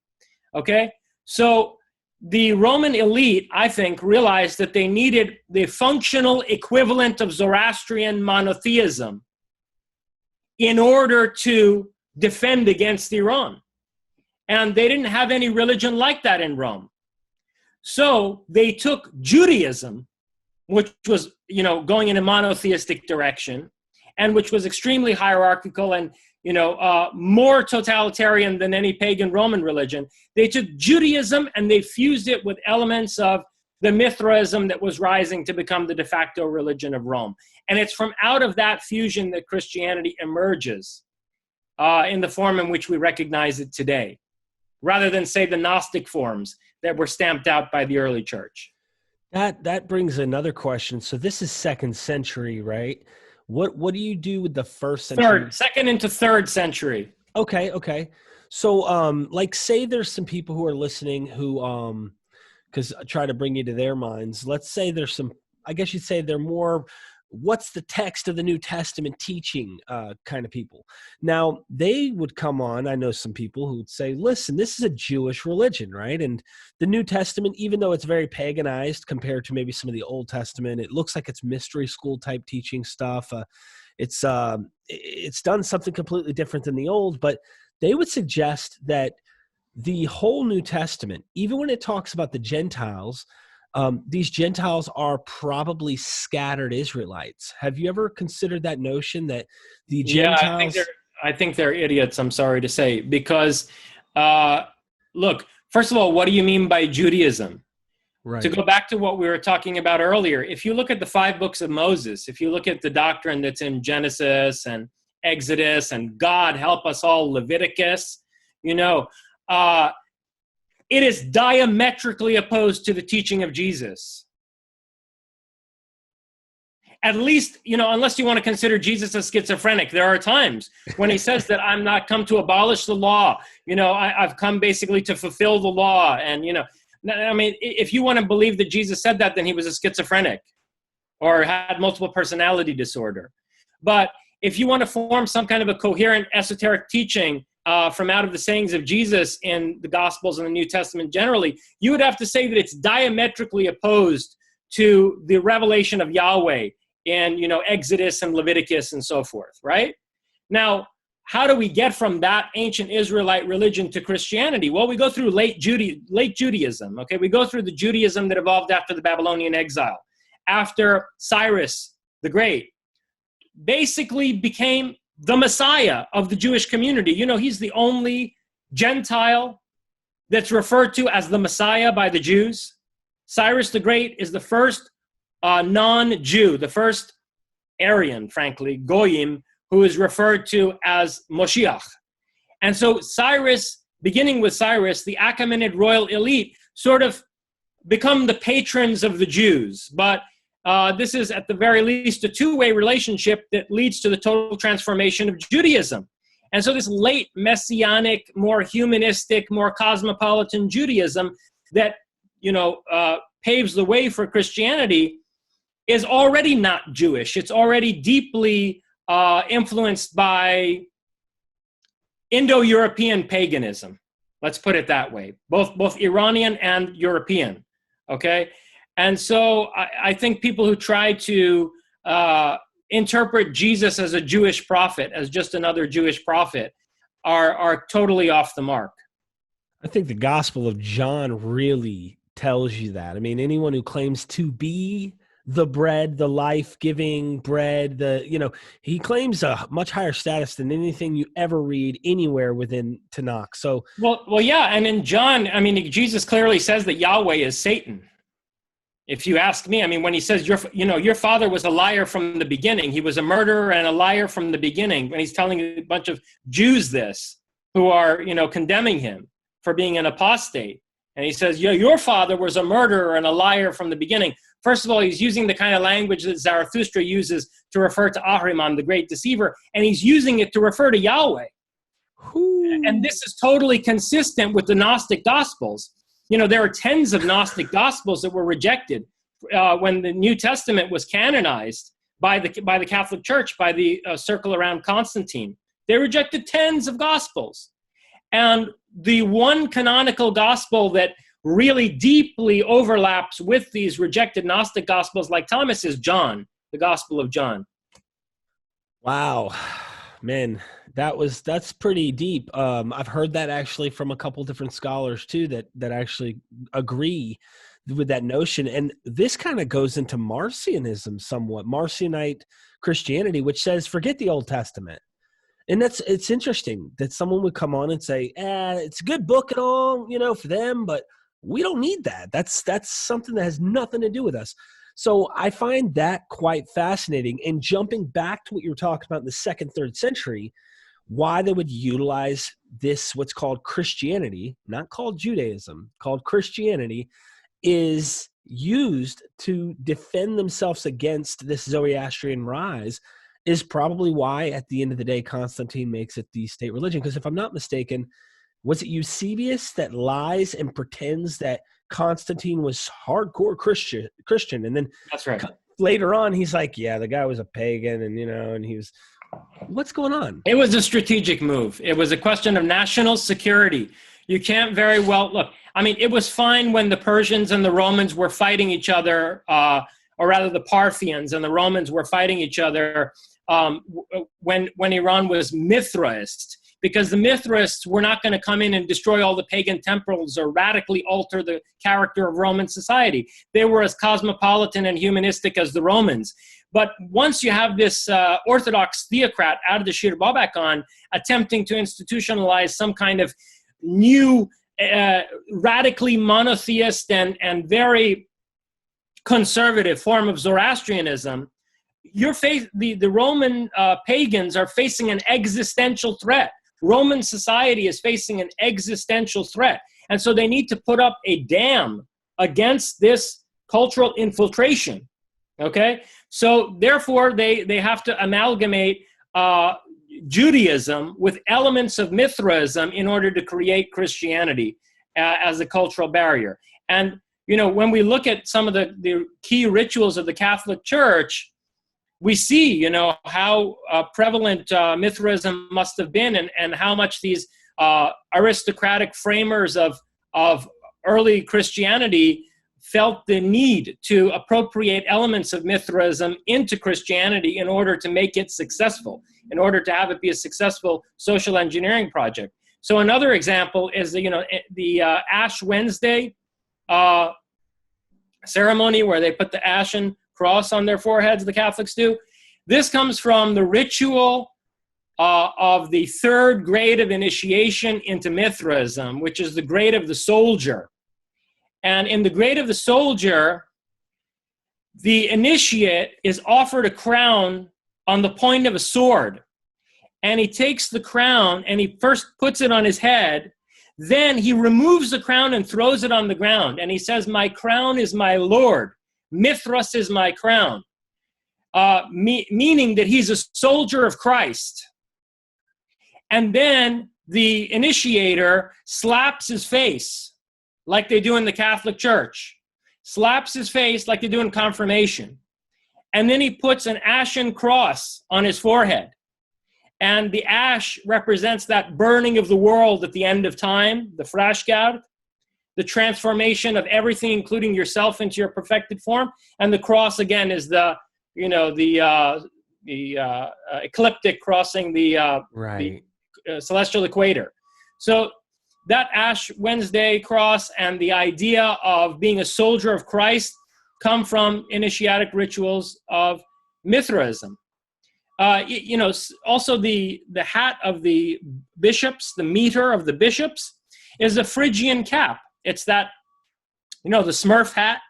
Okay? So the Roman elite, I think, realized that they needed the functional equivalent of Zoroastrian monotheism in order to defend against Iran. And they didn't have any religion like that in Rome. So they took Judaism, which was, going in a monotheistic direction, and which was extremely hierarchical and, more totalitarian than any pagan Roman religion. They took Judaism and they fused it with elements of the Mithraism that was rising to become the de facto religion of Rome. And it's from out of that fusion that Christianity emerges in the form in which we recognize it today, rather than, say, the Gnostic forms that were stamped out by the early church. That brings another question. So this is 2nd century, right? What do you do with the 1st century? Second into 3rd century. Okay. So, say there's some people who are listening who, because I try to bring you to their minds. Let's say there's some, I guess you'd say they're more, what's the text of the New Testament teaching kind of people. Now, they would come on, I know some people who would say, listen, this is a Jewish religion, right? And the New Testament, even though it's very paganized compared to maybe some of the Old Testament, it looks like it's mystery school type teaching stuff. It's done something completely different than the old, but they would suggest that the whole New Testament, even when it talks about the Gentiles, these Gentiles are probably scattered Israelites. Have you ever considered that notion that the Gentiles... Yeah, I think they're idiots, I'm sorry to say, because, look, first of all, what do you mean by Judaism? Right. To go back to what we were talking about earlier, if you look at the 5 books of Moses, if you look at the doctrine that's in Genesis and Exodus and God help us all, Leviticus, it is diametrically opposed to the teaching of Jesus. At least, unless you want to consider Jesus a schizophrenic, there are times when he says that I'm not come to abolish the law. I've come basically to fulfill the law. And, if you want to believe that Jesus said that, then he was a schizophrenic or had multiple personality disorder. But if you want to form some kind of a coherent esoteric teaching from out of the sayings of Jesus in the Gospels and the New Testament generally, you would have to say that it's diametrically opposed to the revelation of Yahweh in, Exodus and Leviticus and so forth, right? Now, how do we get from that ancient Israelite religion to Christianity? Well, we go through late Judaism, okay? We go through the Judaism that evolved after the Babylonian exile, after Cyrus the Great basically became the Messiah of the Jewish community. He's the only Gentile that's referred to as the Messiah by the Jews. Cyrus the Great is the first non-Jew, the first Aryan, frankly, Goyim, who is referred to as Moshiach. And so Cyrus, beginning with Cyrus, the Achaemenid royal elite sort of become the patrons of the Jews. But this is, at the very least, a two-way relationship that leads to the total transformation of Judaism. And so this late messianic, more humanistic, more cosmopolitan Judaism that, paves the way for Christianity is already not Jewish. It's already deeply influenced by Indo-European paganism. Let's put it that way, both Iranian and European, okay? And so I think people who try to interpret Jesus as a Jewish prophet, as just another Jewish prophet, are totally off the mark. I think the Gospel of John really tells you that. I mean, anyone who claims to be the bread, the life-giving bread, he claims a much higher status than anything you ever read anywhere within Tanakh. So, well, yeah. And in John, I mean, Jesus clearly says that Yahweh is Satan. If you ask me, I mean, when he says, your father was a liar from the beginning, he was a murderer and a liar from the beginning, when he's telling a bunch of Jews this, who are, condemning him for being an apostate. And he says, your father was a murderer and a liar from the beginning. First of all, he's using the kind of language that Zarathustra uses to refer to Ahriman, the great deceiver, and he's using it to refer to Yahweh. And this is totally consistent with the Gnostic Gospels. There are tens of Gnostic Gospels that were rejected when the New Testament was canonized by the Catholic Church, by the circle around Constantine. They rejected tens of Gospels. And the one canonical Gospel that really deeply overlaps with these rejected Gnostic Gospels like Thomas is John, the Gospel of John. Wow, man, that's pretty deep. I've heard that actually from a couple different scholars too that actually agree with that notion. And this kind of goes into Marcionism somewhat, Marcionite Christianity, which says, forget the Old Testament. And it's interesting that someone would come on and say, it's a good book and all, for them, but we don't need that. That's something that has nothing to do with us. So I find that quite fascinating. And jumping back to what you were talking about in the 2nd, 3rd century, why they would utilize this, what's called Christianity, not called Judaism, called Christianity, is used to defend themselves against this Zoroastrian rise, is probably why at the end of the day, Constantine makes it the state religion. Because if I'm not mistaken, was it Eusebius that lies and pretends that Constantine was hardcore Christian? And then that's right. Later on, he's like, yeah, the guy was a pagan and he was, what's going on? It was a strategic move. It was a question of national security. You can't very well, look, I mean, it was fine when the Persians and the Romans were fighting each other, or rather the Parthians and the Romans were fighting each other when Iran was Mithraist. Because the Mithraists were not going to come in and destroy all the pagan temples or radically alter the character of Roman society. They were as cosmopolitan and humanistic as the Romans. But once you have this Orthodox theocrat out of the Shir Babakhan attempting to institutionalize some kind of new, radically monotheist and very conservative form of Zoroastrianism, the Roman pagans are facing an existential threat. Roman society is facing an existential threat. And so they need to put up a dam against this cultural infiltration. Okay? So therefore, they have to amalgamate Judaism with elements of Mithraism in order to create Christianity as a cultural barrier. And, when we look at some of the key rituals of the Catholic Church, we see, how prevalent Mithraism must have been and how much these aristocratic framers of early Christianity felt the need to appropriate elements of Mithraism into Christianity in order to make it successful, in order to have it be a successful social engineering project. So another example is the Ash Wednesday ceremony where they put the ashen cross on their foreheads, the Catholics do. This comes from the ritual of the 3rd grade of initiation into Mithraism, which is the grade of the soldier. And in the grade of the soldier, the initiate is offered a crown on the point of a sword. And he takes the crown and he first puts it on his head. Then he removes the crown and throws it on the ground. And he says, "My crown is my Lord. Mithras is my crown," meaning that he's a soldier of Christ. And then the initiator slaps his face like they do in the Catholic Church, slaps his face like they do in confirmation. And then he puts an ashen cross on his forehead. And the ash represents that burning of the world at the end of time, the Frashgard, the transformation of everything, including yourself, into your perfected form. And the cross, again, is the ecliptic crossing the celestial equator. So that Ash Wednesday cross and the idea of being a soldier of Christ come from initiatic rituals of Mithraism. Also the hat of the bishops, the mitre of the bishops, is a Phrygian cap. It's that, the Smurf hat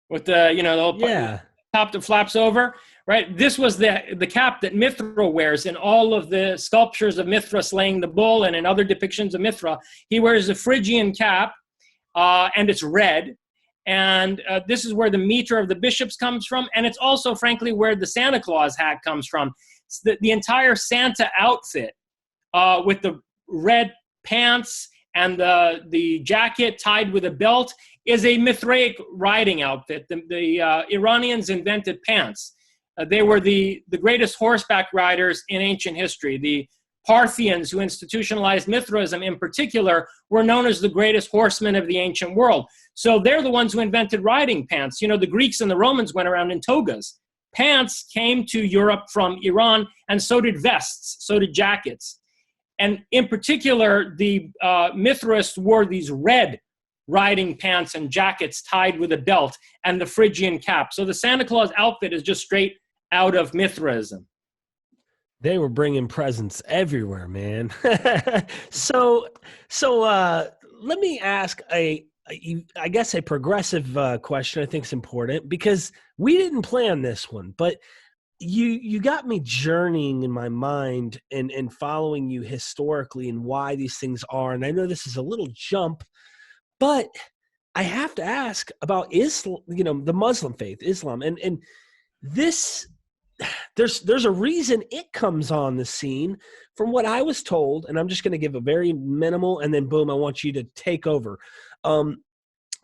with the top that flaps over, right? This was the cap that Mithra wears in all of the sculptures of Mithra slaying the bull and in other depictions of Mithra. He wears a Phrygian cap, and it's red. And this is where the mitre of the bishops comes from. And it's also, frankly, where the Santa Claus hat comes from. It's the entire Santa outfit with the red pants and the jacket tied with a belt is a Mithraic riding outfit. The Iranians invented pants. They were the greatest horseback riders in ancient history. The Parthians, who institutionalized Mithraism in particular, were known as the greatest horsemen of the ancient world. So they're the ones who invented riding pants. The Greeks and the Romans went around in togas. Pants came to Europe from Iran, and so did vests, so did jackets. And in particular, the Mithraists wore these red riding pants and jackets tied with a belt and the Phrygian cap. So the Santa Claus outfit is just straight out of Mithraism. They were bringing presents everywhere, man. So let me ask I guess a progressive question I think is important, because we didn't plan this one, but you got me journeying in my mind and following you historically and why these things are. And I know this is a little jump, but I have to ask about Islam, the Muslim faith, Islam, and this. There's a reason it comes on the scene. From what I was told, and I'm just going to give a very minimal, and then boom, I want you to take over.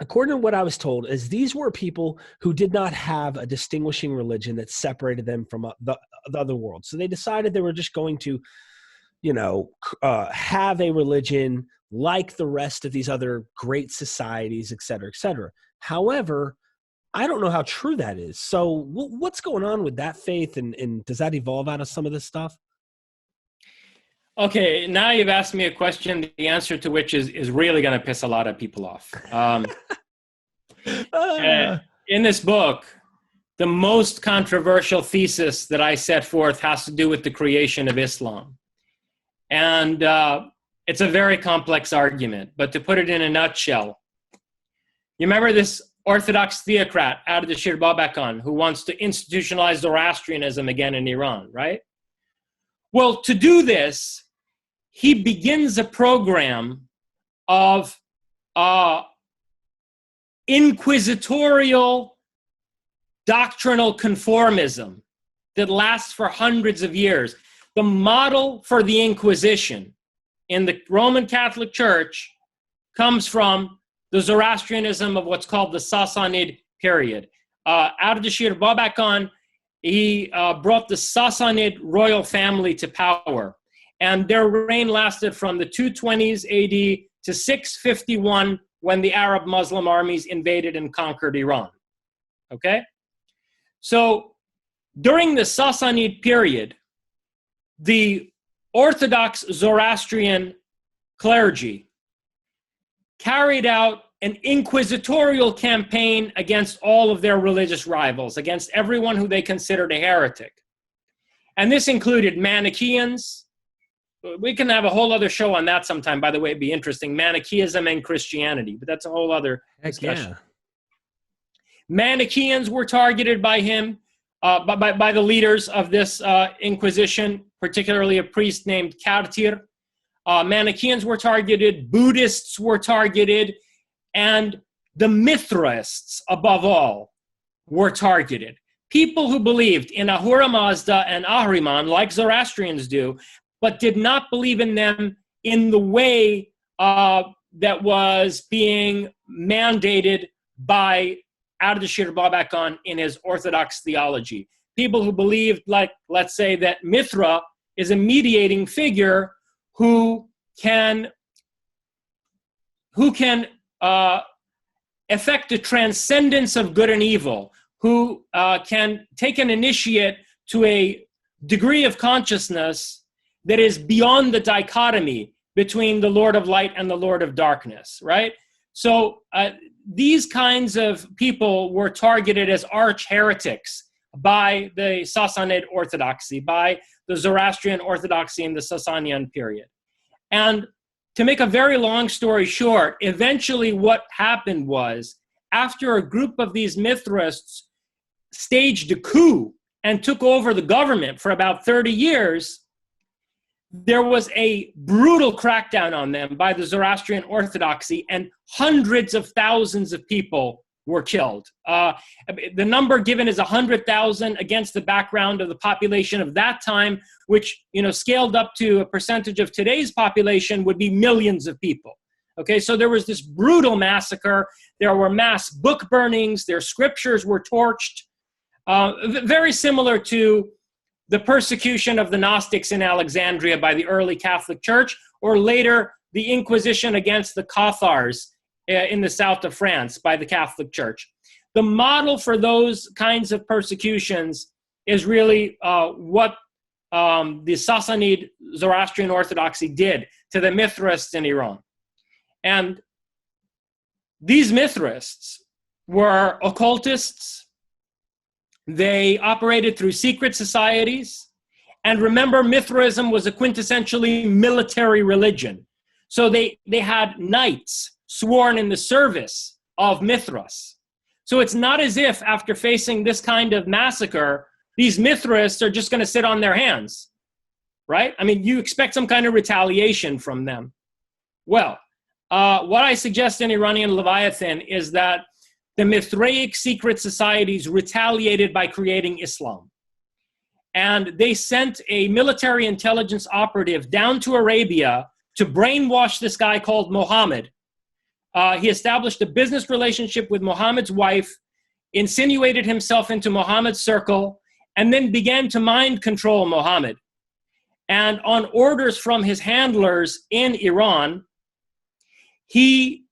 According to what I was told, is these were people who did not have a distinguishing religion that separated them from the other world. So they decided they were just going to, have a religion like the rest of these other great societies, et cetera, et cetera. However, I don't know how true that is. So what's going on with that faith, and does that evolve out of some of this stuff? Okay, now you've asked me a question, the answer to which is really going to piss a lot of people off. In this book, the most controversial thesis that I set forth has to do with the creation of Islam. And it's a very complex argument, but to put it in a nutshell, you remember this Orthodox theocrat out of the Shir Babakan who wants to institutionalize Zoroastrianism again in Iran, right? Well, to do this, he begins a program of inquisitorial doctrinal conformism that lasts for hundreds of years. The model for the Inquisition in the Roman Catholic Church comes from the Zoroastrianism of what's called the Sassanid period. Out of the Shir Babakan, he brought the Sassanid royal family to power. And their reign lasted from the 220s AD to 651, when the Arab Muslim armies invaded and conquered Iran. Okay? So during the Sassanid period, the Orthodox Zoroastrian clergy carried out an inquisitorial campaign against all of their religious rivals, against everyone who they considered a heretic. And this included Manichaeans. We can have a whole other show on that sometime, by the way. It'd be interesting. Manichaeism and Christianity, but that's a whole other discussion. Yeah. Manichaeans were targeted by him, by the leaders of this Inquisition, particularly a priest named Kartir. Manichaeans were targeted, Buddhists were targeted, and the Mithraists, above all, were targeted. People who believed in Ahura Mazda and Ahriman, like Zoroastrians do, but did not believe in them in the way that was being mandated by Ardashir Babakan in his Orthodox theology. People who believed, like, let's say, that Mithra is a mediating figure who can effect the transcendence of good and evil, who can take an initiate to a degree of consciousness that is beyond the dichotomy between the Lord of Light and the Lord of Darkness, right? So these kinds of people were targeted as arch heretics by the Sassanid Orthodoxy, by the Zoroastrian Orthodoxy in the Sasanian period. And to make a very long story short, eventually what happened was, after a group of these Mithraists staged a coup and took over the government for about 30 years, there was a brutal crackdown on them by the Zoroastrian Orthodoxy, and hundreds of thousands of people were killed. The number given is 100,000 against the background of the population of that time, which, scaled up to a percentage of today's population would be millions of people. Okay, so there was this brutal massacre. There were mass book burnings. Their scriptures were torched. Very similar to the persecution of the Gnostics in Alexandria by the early Catholic Church, or later the Inquisition against the Cathars in the south of France by the Catholic Church. The model for those kinds of persecutions is really what the Sassanid Zoroastrian Orthodoxy did to the Mithraists in Iran. And these Mithraists were occultists. They operated through secret societies. And remember, Mithraism was a quintessentially military religion. So they had knights sworn in the service of Mithras. So it's not as if after facing this kind of massacre, these Mithraists are just going to sit on their hands, right? I mean, you expect some kind of retaliation from them. Well, what I suggest in Iranian Leviathan is that the Mithraic secret societies retaliated by creating Islam. And they sent a military intelligence operative down to Arabia to brainwash this guy called Muhammad. He established a business relationship with Muhammad's wife, insinuated himself into Muhammad's circle, and then began to mind control Muhammad. And on orders from his handlers in Iran, he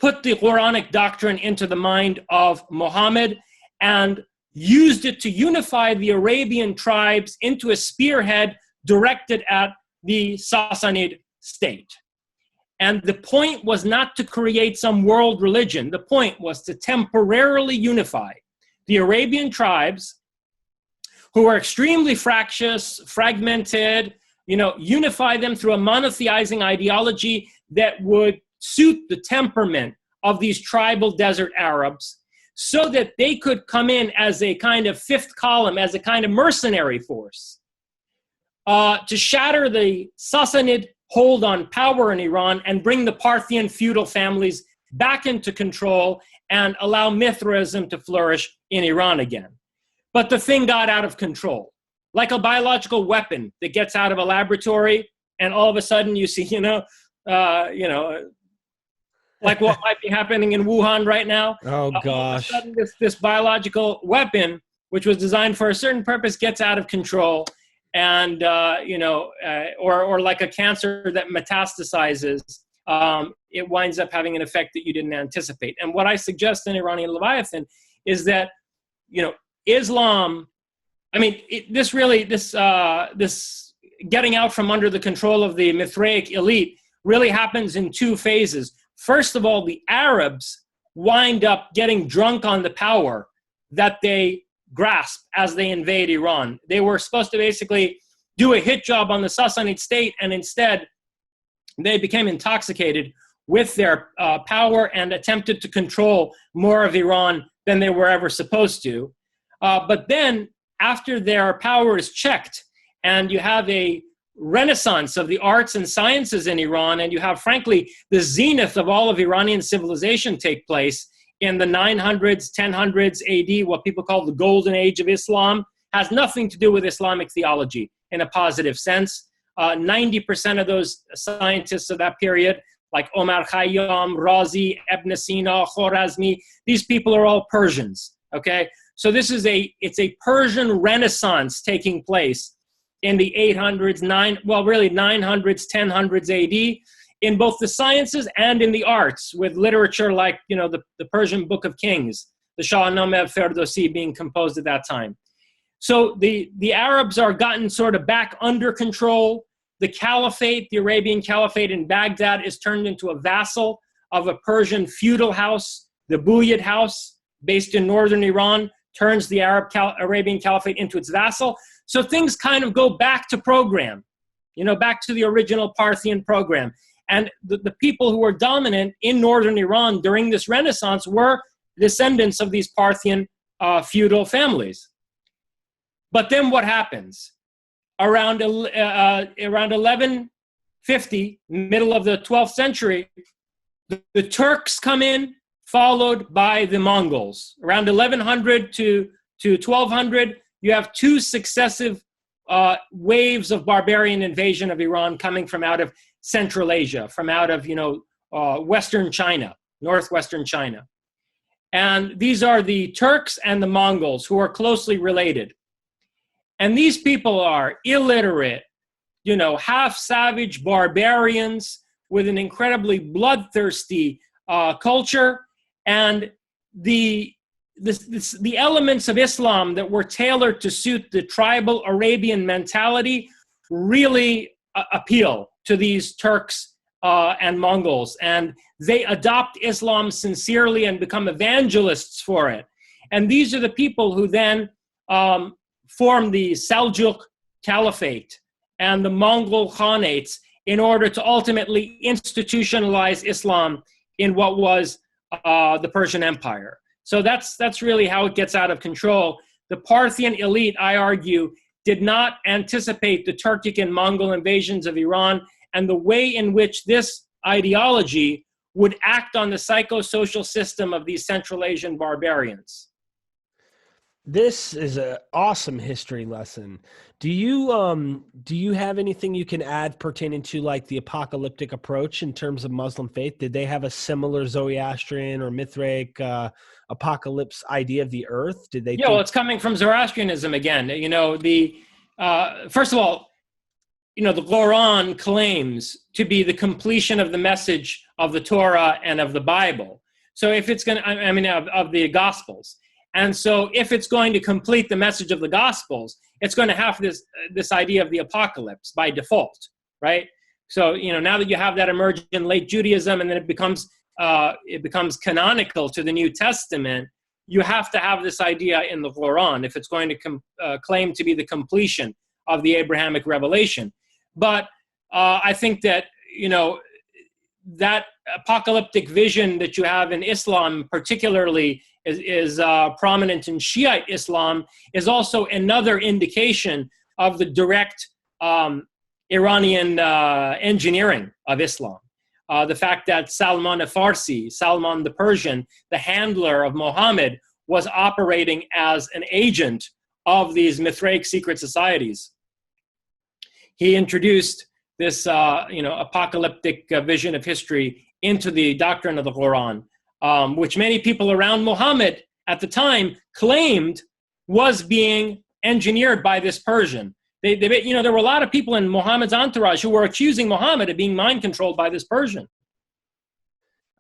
put the Quranic doctrine into the mind of Muhammad and used it to unify the Arabian tribes into a spearhead directed at the Sassanid state. And the point was not to create some world religion. The point was to temporarily unify the Arabian tribes, who were extremely fractious, fragmented, unify them through a monotheizing ideology that would suit the temperament of these tribal desert Arabs, so that they could come in as a kind of fifth column, as a kind of mercenary force, to shatter the Sassanid hold on power in Iran and bring the Parthian feudal families back into control and allow Mithraism to flourish in Iran again. But the thing got out of control, like a biological weapon that gets out of a laboratory, and all of a sudden you see, like what might be happening in Wuhan right now. Oh, gosh. All of a sudden, this biological weapon, which was designed for a certain purpose, gets out of control. And, or like a cancer that metastasizes, it winds up having an effect that you didn't anticipate. And what I suggest in Iranian Leviathan is that, Islam, this getting out from under the control of the Mithraic elite really happens in two phases. First of all, the Arabs wind up getting drunk on the power that they grasp as they invade Iran. They were supposed to basically do a hit job on the Sassanid state, and instead they became intoxicated with their power and attempted to control more of Iran than they were ever supposed to. But then, after their power is checked, and you have a renaissance of the arts and sciences in Iran, and you have, frankly, the zenith of all of Iranian civilization take place in the 900s, 1000s AD, what people call the golden age of Islam, has nothing to do with Islamic theology in a positive sense. 90% of those scientists of that period, like Omar Khayyam, Razi, Ibn Sina, Khwarazmi, these people are all Persians, okay? So it's a Persian renaissance taking place in the 800s, 900s, 1000s AD, in both the sciences and in the arts, with literature like, the Persian Book of Kings, the Shahnameh Ferdowsi being composed at that time. So the Arabs are gotten sort of back under control. The caliphate, the Arabian caliphate in Baghdad, is turned into a vassal of a Persian feudal house The Buyid house, based in northern Iran, turns the Arabian Caliphate into its vassal. So things kind of go back to program, back to the original Parthian program. And the people who were dominant in northern Iran during this Renaissance were descendants of these Parthian feudal families. But then what happens? Around 1150, middle of the 12th century, the Turks come in, followed by the Mongols. Around 1100 to 1200, you have two successive waves of barbarian invasion of Iran coming from out of Central Asia, from out of Western China, northwestern China. And these are the Turks and the Mongols, who are closely related. And these people are illiterate, half-savage barbarians with an incredibly bloodthirsty culture. And the elements of Islam that were tailored to suit the tribal Arabian mentality really appeal to these Turks and Mongols. And they adopt Islam sincerely and become evangelists for it. And these are the people who then form the Seljuk Caliphate and the Mongol Khanates in order to ultimately institutionalize Islam in what was the Persian Empire. So that's really how it gets out of control. The Parthian elite, I argue, did not anticipate the Turkic and Mongol invasions of Iran and the way in which this ideology would act on the psychosocial system of these Central Asian barbarians. This is an awesome history lesson. Do you have anything you can add pertaining to like the apocalyptic approach in terms of Muslim faith? Did they have a similar Zoroastrian or Mithraic apocalypse idea of the earth? Did they? Yeah, well, it's coming from Zoroastrianism again. First of all, the Quran claims to be the completion of the message of the Torah and of the Bible. So if it's going to, of the Gospels. And so if it's going to complete the message of the Gospels, it's going to have this idea of the apocalypse by default, right? So, now that you have that emerge in late Judaism and then it becomes canonical to the New Testament, you have to have this idea in the Quran if it's going to claim to be the completion of the Abrahamic revelation. But I think that, that apocalyptic vision that you have in Islam particularly is prominent in Shiite Islam is also another indication of the direct Iranian engineering of Islam. The fact that Salman al-Farsi, Salman the Persian, the handler of Muhammad, was operating as an agent of these Mithraic secret societies. He introduced this apocalyptic vision of history into the doctrine of the Quran, which many people around Muhammad at the time claimed was being engineered by this Persian. There were a lot of people in Muhammad's entourage who were accusing Muhammad of being mind controlled by this Persian.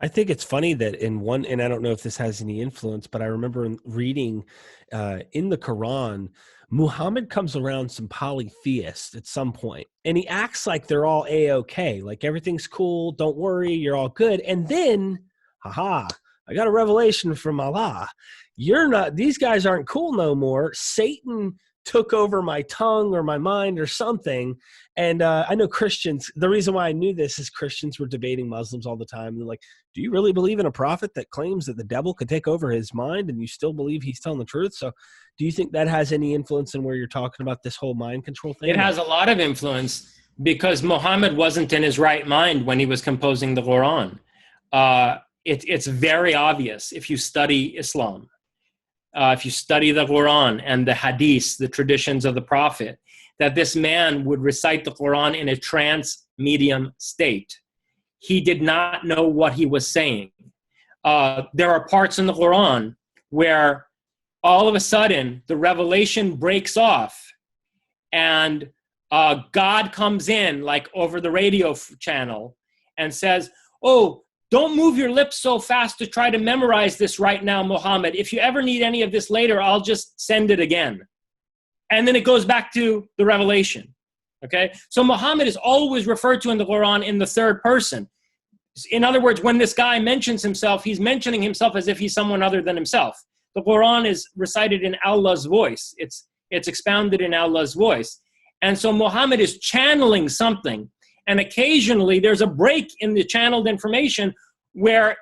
I think it's funny that and I don't know if this has any influence, but I remember reading in the Quran, Muhammad comes around some polytheists at some point, and he acts like they're all A-okay, like everything's cool, don't worry, you're all good. And then, I got a revelation from Allah. These guys aren't cool no more. Satan took over my tongue or my mind or something. And I know Christians, the reason why I knew this is Christians were debating Muslims all the time. They're like, do you really believe in a prophet that claims that the devil could take over his mind and you still believe he's telling the truth? So do you think that has any influence in where you're talking about this whole mind control thing? It has a lot of influence because Muhammad wasn't in his right mind when he was composing the Quran. It's very obvious if you study Islam. If you study the Quran and the hadiths, the traditions of the Prophet, that this man would recite the Quran in a trance medium state. He did not know what he was saying. There are parts in the Quran where all of a sudden the revelation breaks off and God comes in like over the radio channel and says, oh, don't move your lips so fast to try to memorize this right now, Muhammad. If you ever need any of this later, I'll just send it again. And then it goes back to the revelation. Okay? So Muhammad is always referred to in the Quran in the third person. In other words, when this guy mentions himself, he's mentioning himself as if he's someone other than himself. The Quran is recited in Allah's voice. It's expounded in Allah's voice. And so Muhammad is channeling something. And occasionally there's a break in the channeled information where,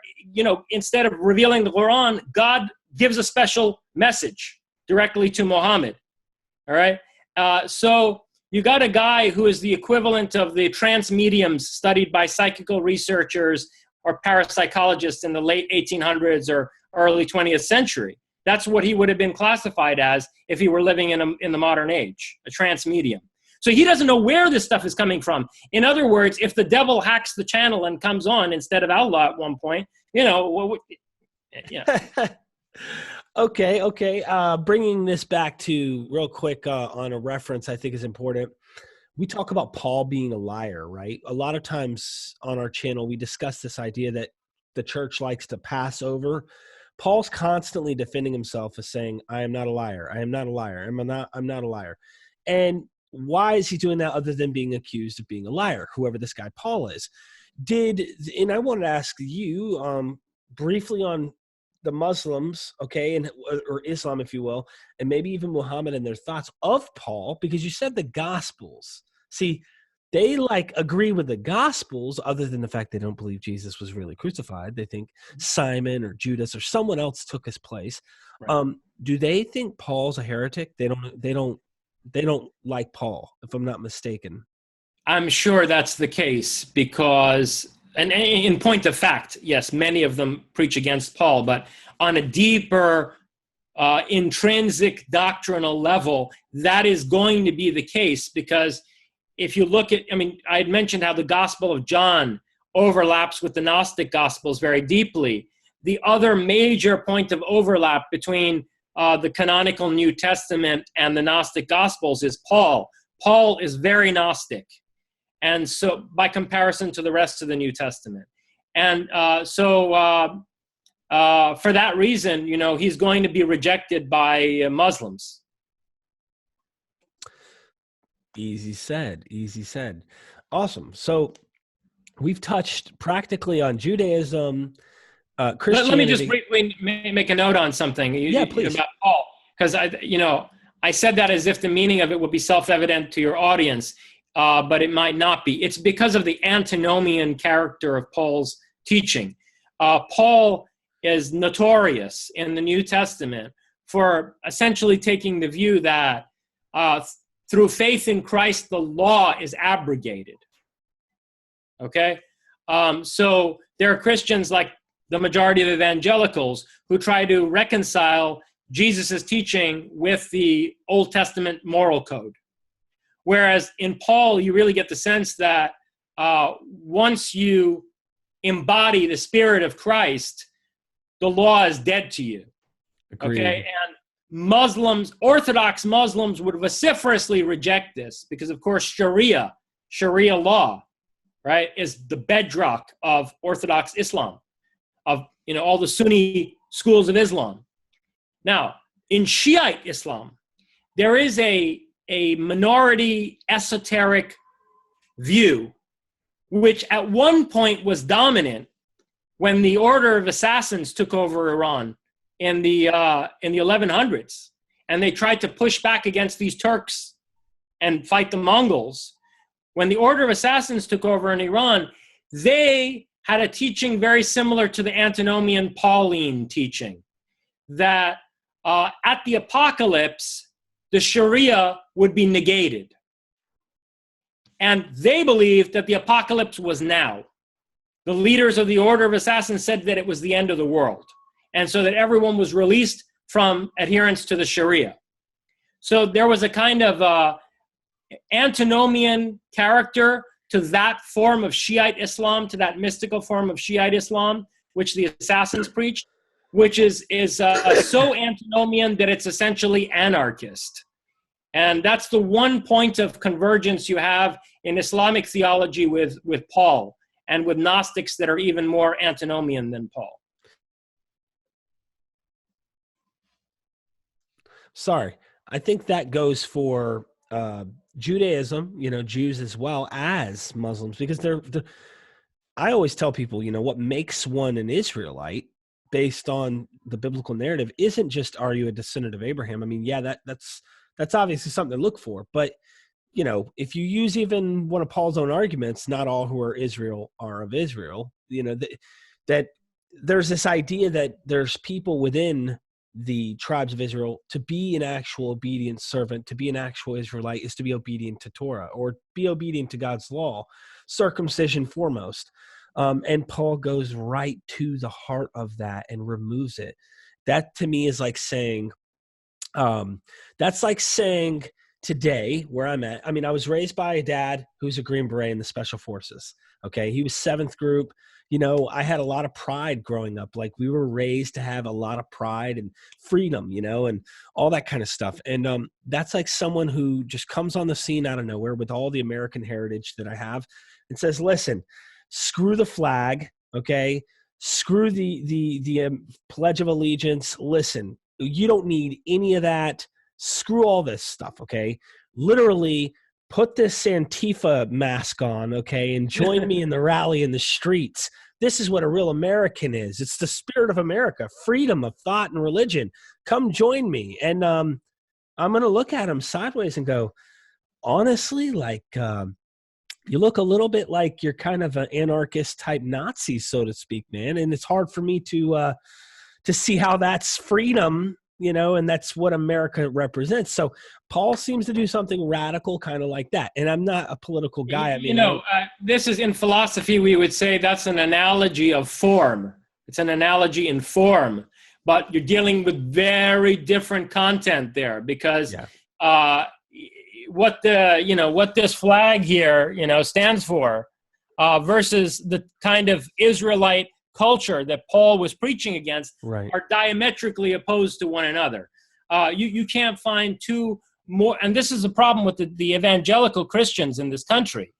instead of revealing the Quran, God gives a special message directly to Muhammad. All right. So you got a guy who is the equivalent of the trance mediums studied by psychical researchers or parapsychologists in the late 1800s or early 20th century. That's what he would have been classified as if he were living in the modern age, a trance medium. So he doesn't know where this stuff is coming from. In other words, if the devil hacks the channel and comes on instead of Allah at one point, Okay. Bringing this back to real quick on a reference I think is important. We talk about Paul being a liar, right? A lot of times on our channel, we discuss this idea that the church likes to pass over. Paul's constantly defending himself as saying, I am not a liar. I am not a liar. I'm not a liar. And why is he doing that other than being accused of being a liar, whoever this guy Paul is? And I wanted to ask you briefly on the Muslims, okay, or Islam, if you will, and maybe even Muhammad and their thoughts of Paul, because you said the Gospels. See, they agree with the Gospels other than the fact they don't believe Jesus was really crucified. They think Simon or Judas or someone else took his place. Right. Do they think Paul's a heretic? They don't like Paul, if I'm not mistaken. I'm sure that's the case because, and in point of fact, yes, many of them preach against Paul, but on a deeper intrinsic doctrinal level, that is going to be the case because if you look at, I had mentioned how the Gospel of John overlaps with the Gnostic Gospels very deeply. The other major point of overlap between the canonical New Testament and the Gnostic Gospels is Paul. Paul is very Gnostic. And so by comparison to the rest of the New Testament. And for that reason, he's going to be rejected by Muslims. Easy said. Awesome. So we've touched practically on Judaism, Christianity. Let me just briefly make a note on something. Please. About Paul, because I said that as if the meaning of it would be self-evident to your audience, but it might not be. It's because of the antinomian character of Paul's teaching. Paul is notorious in the New Testament for essentially taking the view that through faith in Christ, the law is abrogated. Okay? So there are Christians like the majority of evangelicals who try to reconcile Jesus' teaching with the Old Testament moral code. Whereas in Paul, you really get the sense that once you embody the Spirit of Christ, the law is dead to you. Agreed. Okay? And Orthodox Muslims would vociferously reject this because, of course, Sharia law, right, is the bedrock of Orthodox Islam, of all the Sunni schools of Islam. Now, in Shiite Islam, there is a minority esoteric view, which at one point was dominant when the Order of Assassins took over Iran in the 1100s, and they tried to push back against these Turks and fight the Mongols. When the Order of Assassins took over in Iran, they had a teaching very similar to the antinomian Pauline teaching, that at the apocalypse, the Sharia would be negated. And they believed that the apocalypse was now. The leaders of the Order of Assassins said that it was the end of the world, and so that everyone was released from adherence to the Sharia. So there was a kind of antinomian character to that form of Shiite Islam, to that mystical form of Shiite Islam, which the assassins preached, which is so antinomian that it's essentially anarchist. And that's the one point of convergence you have in Islamic theology with Paul, and with Gnostics that are even more antinomian than Paul. Sorry, I think that goes for Judaism, Jews as well as Muslims, because I always tell people, what makes one an Israelite based on the biblical narrative isn't just, are you a descendant of Abraham? I mean, yeah, that's obviously something to look for. But, if you use even one of Paul's own arguments, not all who are Israel are of Israel, that there's this idea that there's people within the tribes of Israel. To be an actual obedient servant, to be an actual Israelite, is to be obedient to Torah or be obedient to God's law, circumcision foremost. And Paul goes right to the heart of that and removes it. That to me is like saying, that's like saying today where I'm at. I mean, I was raised by a dad who's a Green Beret in the Special Forces. Okay. He was 7th group. I had a lot of pride growing up. Like, we were raised to have a lot of pride and freedom, and all that kind of stuff. And that's like someone who just comes on the scene out of nowhere with all the American heritage that I have and says, listen, screw the flag. Okay. Screw the Pledge of Allegiance. Listen, you don't need any of that. Screw all this stuff. Okay. Literally, put this Antifa mask on, okay, and join me in the rally in the streets. This is what a real American is. It's the spirit of America, freedom of thought and religion. Come join me. And I'm going to look at him sideways and go, honestly, like, you look a little bit like you're kind of an anarchist type Nazi, so to speak, man. And it's hard for me to see how that's freedom, and that's what America represents. So Paul seems to do something radical, kind of like that. And I'm not a political guy. I mean, this is in philosophy, we would say that's an analogy of form. It's an analogy in form, but you're dealing with very different content there because what this flag here, stands for versus the kind of Israelite culture that Paul was preaching against are diametrically opposed to one another. You can't find two more, and this is a problem with the evangelical Christians in this country.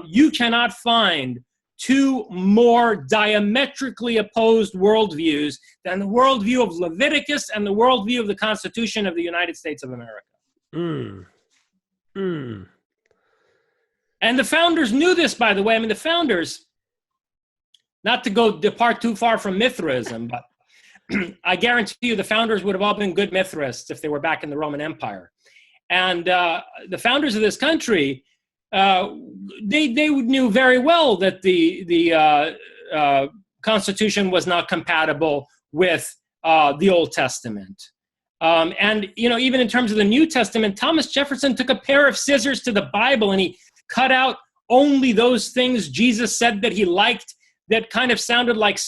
You cannot find two more diametrically opposed worldviews than the worldview of Leviticus and the worldview of the Constitution of the United States of America. And the founders knew this, by the way. I mean, the founders, not to depart too far from Mithraism, but I guarantee you the founders would have all been good Mithraists if they were back in the Roman Empire. And the founders of this country, they knew very well that the Constitution was not compatible with the Old Testament. And, even in terms of the New Testament, Thomas Jefferson took a pair of scissors to the Bible and he cut out only those things Jesus said that he liked that kind of sounded like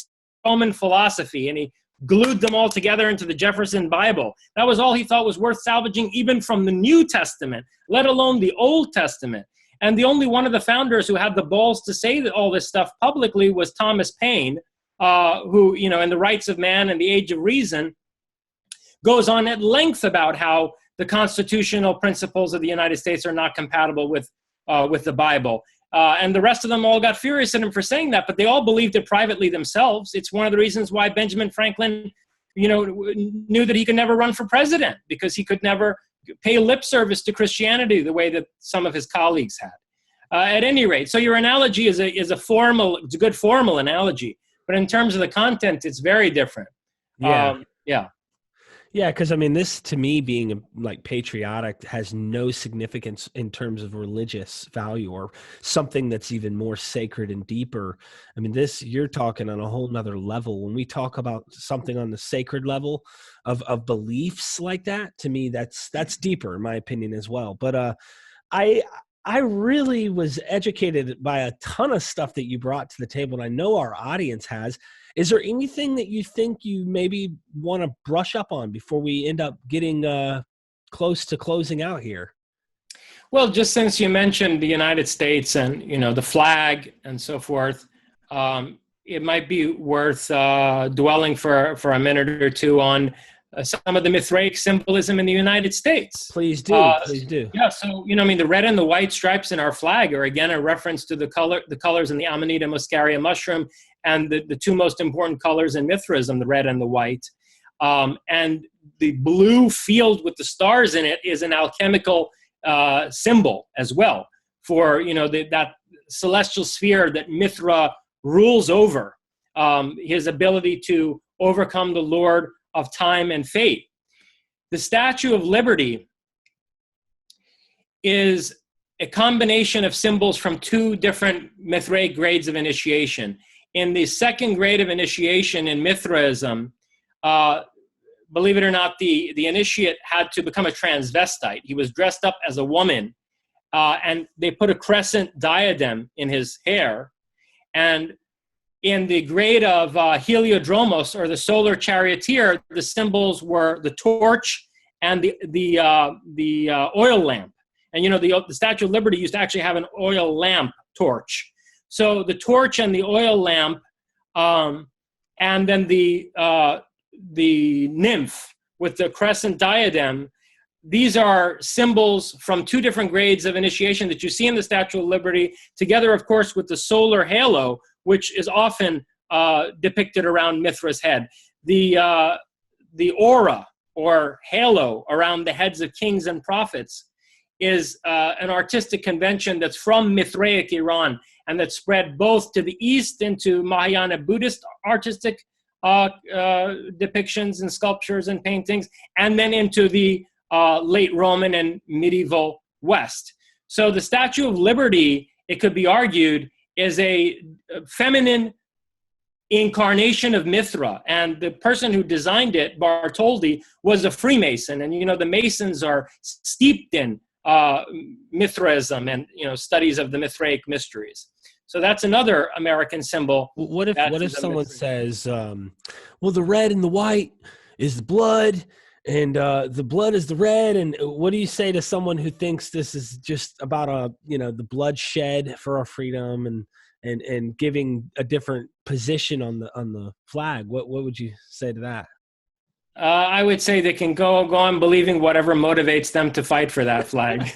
Roman philosophy, and he glued them all together into the Jefferson Bible. That was all he thought was worth salvaging, even from the New Testament, let alone the Old Testament. And the only one of the founders who had the balls to say that all this stuff publicly was Thomas Paine, who, in The Rights of Man and the Age of Reason, goes on at length about how the constitutional principles of the United States are not compatible with the Bible. And the rest of them all got furious at him for saying that, but they all believed it privately themselves. It's one of the reasons why Benjamin Franklin, knew that he could never run for president, because he could never pay lip service to Christianity the way that some of his colleagues had. At any rate, so your analogy is a good formal analogy, but in terms of the content, it's very different. Yeah, because I mean, this to me being like patriotic has no significance in terms of religious value or something that's even more sacred and deeper. I mean, you're talking on a whole nother level. When we talk about something on the sacred level of beliefs like that, to me, that's deeper in my opinion as well. But I really was educated by a ton of stuff that you brought to the table, and I know our audience has. Is there anything that you think you maybe want to brush up on before we end up getting close to closing out here? Well, just since you mentioned the United States and, the flag and so forth, it might be worth dwelling for a minute or two on some of the Mithraic symbolism in the United States. Please do. Please do. Yeah. So, the red and the white stripes in our flag are, again, a reference to the colors in the Amanita muscaria mushroom and the two most important colors in Mithraism, the red and the white. And the blue field with the stars in it is an alchemical symbol as well for, that celestial sphere that Mithra rules over, his ability to overcome the Lord of time and fate. The Statue of Liberty is a combination of symbols from two different Mithraic grades of initiation. In the second grade of initiation in Mithraism, believe it or not, the initiate had to become a transvestite. He was dressed up as a woman, and they put a crescent diadem in his hair. And in the grade of Heliodromos, or the solar charioteer, the symbols were the torch and the oil lamp. And the Statue of Liberty used to actually have an oil lamp torch. So the torch and the oil lamp, and then the nymph with the crescent diadem, these are symbols from two different grades of initiation that you see in the Statue of Liberty, together, of course, with the solar halo, which is often depicted around Mithra's head. The aura, or halo, around the heads of kings and prophets is an artistic convention that's from Mithraic Iran, and that spread both to the east into Mahayana Buddhist artistic depictions and sculptures and paintings, and then into the late Roman and medieval West. So the Statue of Liberty, it could be argued, is a feminine incarnation of Mithra, and the person who designed it, Bartholdi, was a Freemason. And the Masons are steeped in Mithraism and studies of the Mithraic mysteries. So that's another American symbol. What if someone says, well, the red and the white is the blood, and the blood is the red, and what do you say to someone who thinks this is just about the bloodshed for our freedom and giving a different position on the flag? What would you say to that? I would say they can go on believing whatever motivates them to fight for that flag.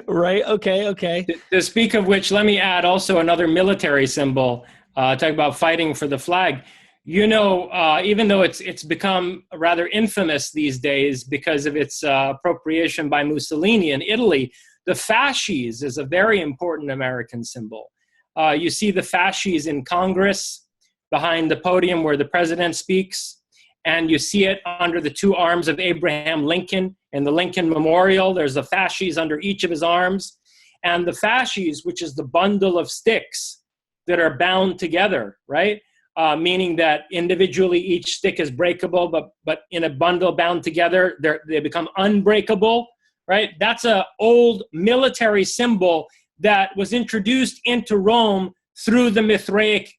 Right. Okay. To speak of which, let me add also another military symbol. Talk about fighting for the flag. Even though it's become rather infamous these days because of its appropriation by Mussolini in Italy, the fasces is a very important American symbol. You see the fasces in Congress behind the podium where the president speaks. And you see it under the two arms of Abraham Lincoln in the Lincoln Memorial. There's the fasces under each of his arms. And the fasces, which is the bundle of sticks that are bound together, right? Meaning that individually each stick is breakable, but in a bundle bound together, they become unbreakable, right? That's an old military symbol that was introduced into Rome through the Mithraic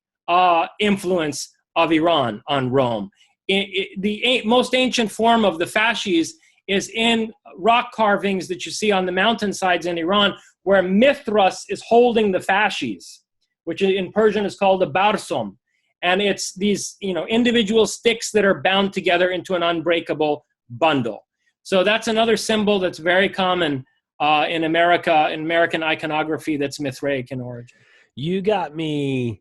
influence of Iran on Rome. The most ancient form of the fasces is in rock carvings that you see on the mountainsides in Iran, where Mithras is holding the fasces, which in Persian is called a barsom. And it's these individual sticks that are bound together into an unbreakable bundle. So that's another symbol that's very common in America, in American iconography, that's Mithraic in origin. You got me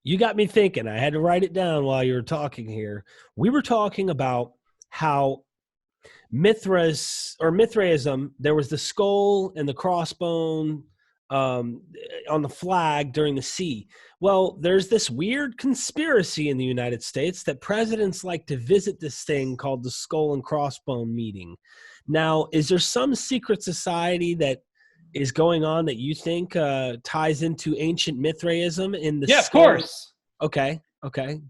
thinking. I had to write it down while you were talking here. We were talking about how Mithraism, there was the skull and the crossbone on the flag during the sea. Well, there's this weird conspiracy in the United States that presidents like to visit this thing called the Skull and Crossbone meeting. Now, is there some secret society that is going on that you think ties into ancient Mithraism in the skull? Of course. Okay.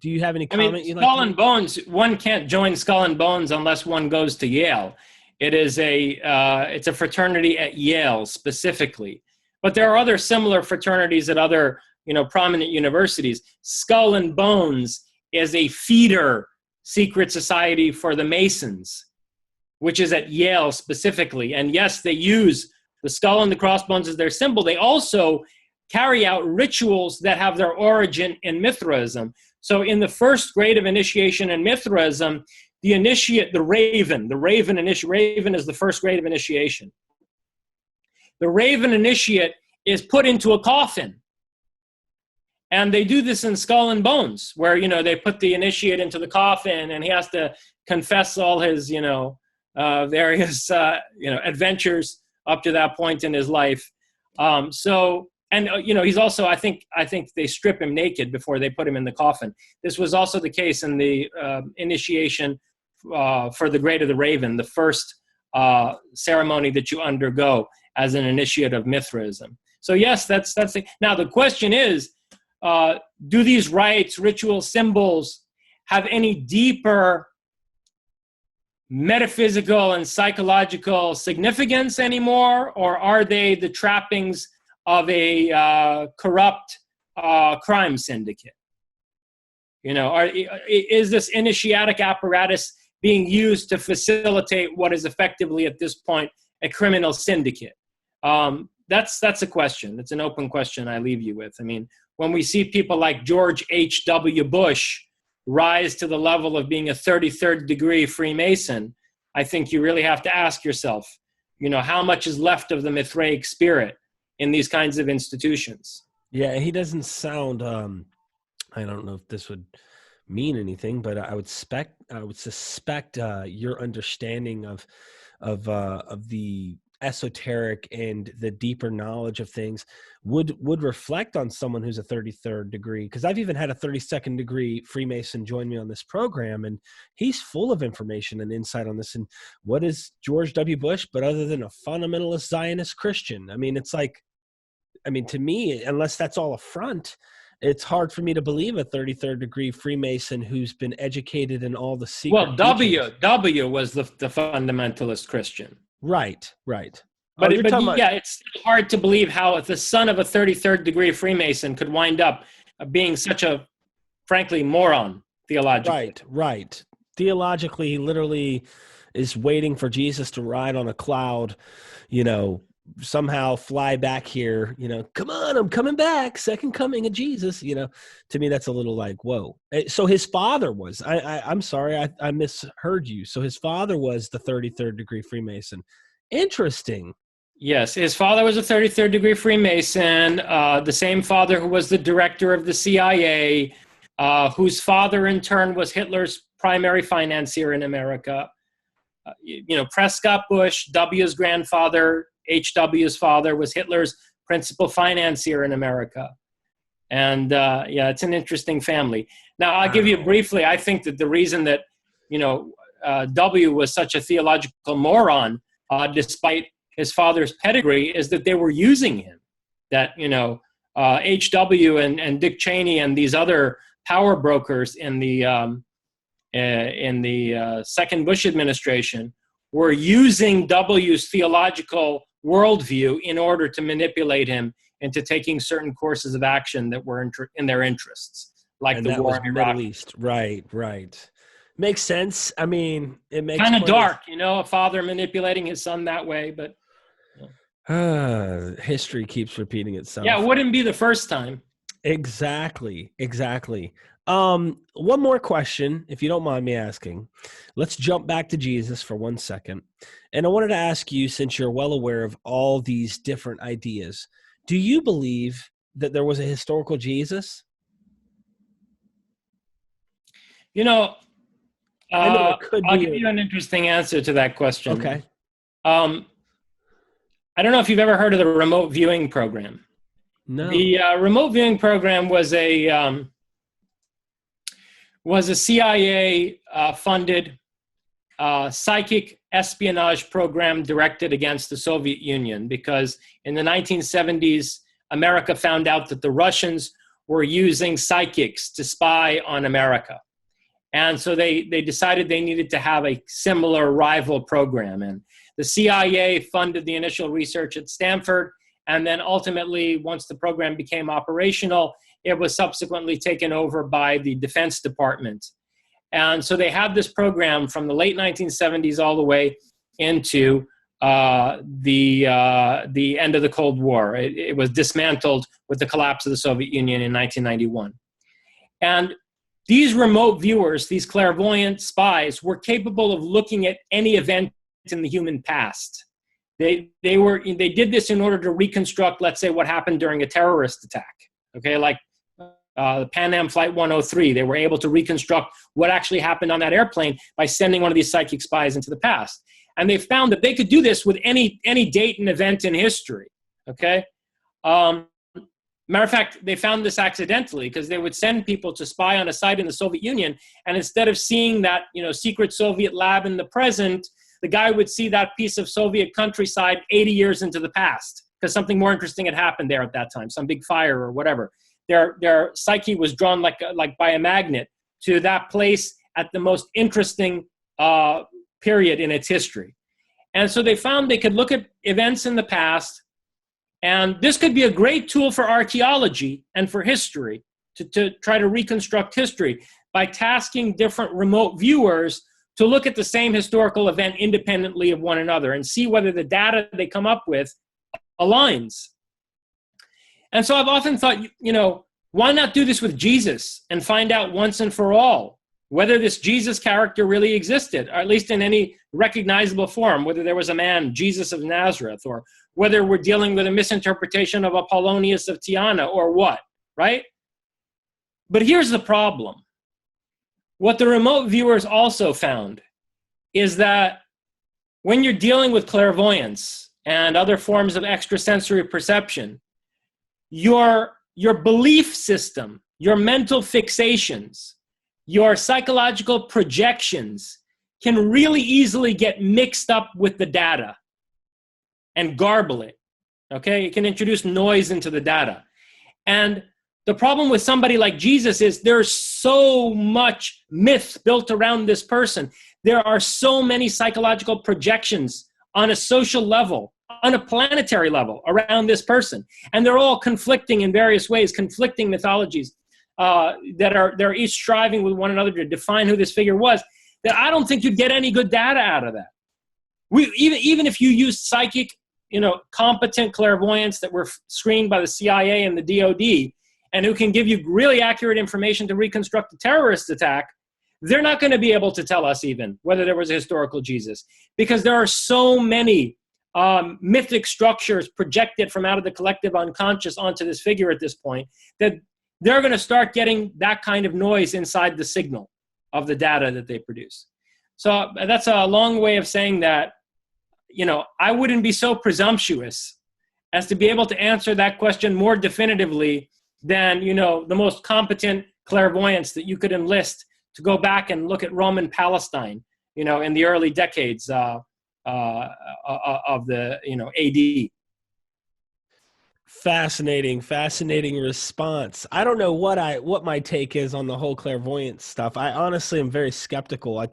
Do you have any comment? Skull and Bones, one can't join Skull and Bones unless one goes to Yale. It is it's a fraternity at Yale specifically. But there are other similar fraternities at other prominent universities. Skull and Bones is a feeder secret society for the Masons, which is at Yale specifically. And yes, they use the skull and the crossbones as their symbol. They also carry out rituals that have their origin in Mithraism. So in the first grade of initiation in Mithraism, the initiate, the raven is the first grade of initiation. The raven initiate is put into a coffin. And they do this in Skull and Bones, where, they put the initiate into the coffin and he has to confess all his, various, adventures up to that point in his life. So he's also, I think they strip him naked before they put him in the coffin. This was also the case in the initiation for the Grade of the Raven, the first ceremony that you undergo as an initiate of Mithraism. So yes, that's it. Now the question is, do these rites, rituals, symbols have any deeper metaphysical and psychological significance anymore, or are they the trappings of a corrupt crime syndicate? Is this initiatic apparatus being used to facilitate what is effectively at this point a criminal syndicate? That's a question. It's an open question I leave you with. I mean, when we see people like George H.W. Bush rise to the level of being a 33rd degree Freemason, I think you really have to ask yourself, how much is left of the Mithraic spirit in these kinds of institutions? Yeah, he doesn't sound, I don't know if this would mean anything, but I would suspect your understanding of the esoteric and the deeper knowledge of things would reflect on someone who's a 33rd degree, because I've even had a 32nd degree Freemason join me on this program, and he's full of information and insight on this. And what is George W. Bush but other than a fundamentalist Zionist Christian? I mean, it's like, to me, unless that's all a front, it's hard for me to believe a 33rd degree Freemason who's been educated in all the secret. Well, W was the fundamentalist Christian. Right. But it's hard to believe how the son of a 33rd degree Freemason could wind up being such a, frankly, moron theologically. Right. Theologically, he literally is waiting for Jesus to ride on a cloud, somehow fly back here, come on, I'm coming back, second coming of Jesus, to me, that's a little like, whoa. So his father was, I'm sorry, I misheard you. So his father was the 33rd degree Freemason. Interesting. Yes, his father was a 33rd degree Freemason, the same father who was the director of the CIA, whose father in turn was Hitler's primary financier in America. Prescott Bush, W's grandfather, H.W.'s father, was Hitler's principal financier in America. And it's an interesting family. Now, I'll give you briefly, I think that the reason that, W was such a theological moron, despite his father's pedigree, is that they were using him. That, H.W. and Dick Cheney and these other power brokers in the second Bush administration were using W's theological worldview in order to manipulate him into taking certain courses of action that were in their interests, like the war in Iraq. Middle East. Right. Makes sense. I mean, it makes kind of dark, a father manipulating his son that way, but history keeps repeating itself. Yeah, it wouldn't be the first time. Exactly. One more question, if you don't mind me asking. Let's jump back to Jesus for 1 second. And I wanted to ask you, since you're well aware of all these different ideas, do you believe that there was a historical Jesus? I'll give you an interesting answer to that question. Okay. I don't know if you've ever heard of the remote viewing program. No. The remote viewing program was a CIA funded psychic espionage program directed against the Soviet Union, because in the 1970s, America found out that the Russians were using psychics to spy on America. And so they decided they needed to have a similar rival program. And the CIA funded the initial research at Stanford. And then ultimately, once the program became operational, it was subsequently taken over by the Defense Department. And so they had this program from the late 1970s all the way into the end of the Cold War. It was dismantled with the collapse of the Soviet Union in 1991. And these remote viewers, these clairvoyant spies, were capable of looking at any event in the human past. They did this in order to reconstruct, let's say, what happened during a terrorist attack. Okay, like Pan Am Flight 103, they were able to reconstruct what actually happened on that airplane by sending one of these psychic spies into the past. And they found that they could do this with any date and event in history. Okay, Matter of fact, they found this accidentally because they would send people to spy on a site in the Soviet Union. And instead of seeing that, secret Soviet lab in the present, the guy would see that piece of Soviet countryside 80 years into the past because something more interesting had happened there at that time, some big fire or whatever. Their psyche was drawn like by a magnet to that place at the most interesting period in its history. And so they found they could look at events in the past, and this could be a great tool for archaeology and for history to try to reconstruct history by tasking different remote viewers to look at the same historical event independently of one another and see whether the data they come up with aligns. And so I've often thought, why not do this with Jesus and find out once and for all whether this Jesus character really existed, or at least in any recognizable form, whether there was a man, Jesus of Nazareth, or whether we're dealing with a misinterpretation of Apollonius of Tyana or what, right? But here's the problem. What the remote viewers also found is that when you're dealing with clairvoyance and other forms of extrasensory perception, your belief system, your mental fixations, your psychological projections can really easily get mixed up with the data and garble it, okay? It can introduce noise into the data. And the problem with somebody like Jesus is there's so much myth built around this person. There are so many psychological projections on a social level, on a planetary level around this person. And they're all conflicting in various ways, conflicting mythologies they're each striving with one another to define who this figure was, that I don't think you'd get any good data out of that. Even if you used psychic, competent clairvoyants that were screened by the CIA and the DOD, and who can give you really accurate information to reconstruct a terrorist attack, they're not going to be able to tell us even whether there was a historical Jesus, because there are so many mythic structures projected from out of the collective unconscious onto this figure at this point that they're going to start getting that kind of noise inside the signal of the data that they produce. So that's a long way of saying that, I wouldn't be so presumptuous as to be able to answer that question more definitively than, the most competent clairvoyants that you could enlist to go back and look at Roman Palestine, in the early decades of the, AD. Fascinating response. I don't know what my take is on the whole clairvoyance stuff. I honestly am very skeptical.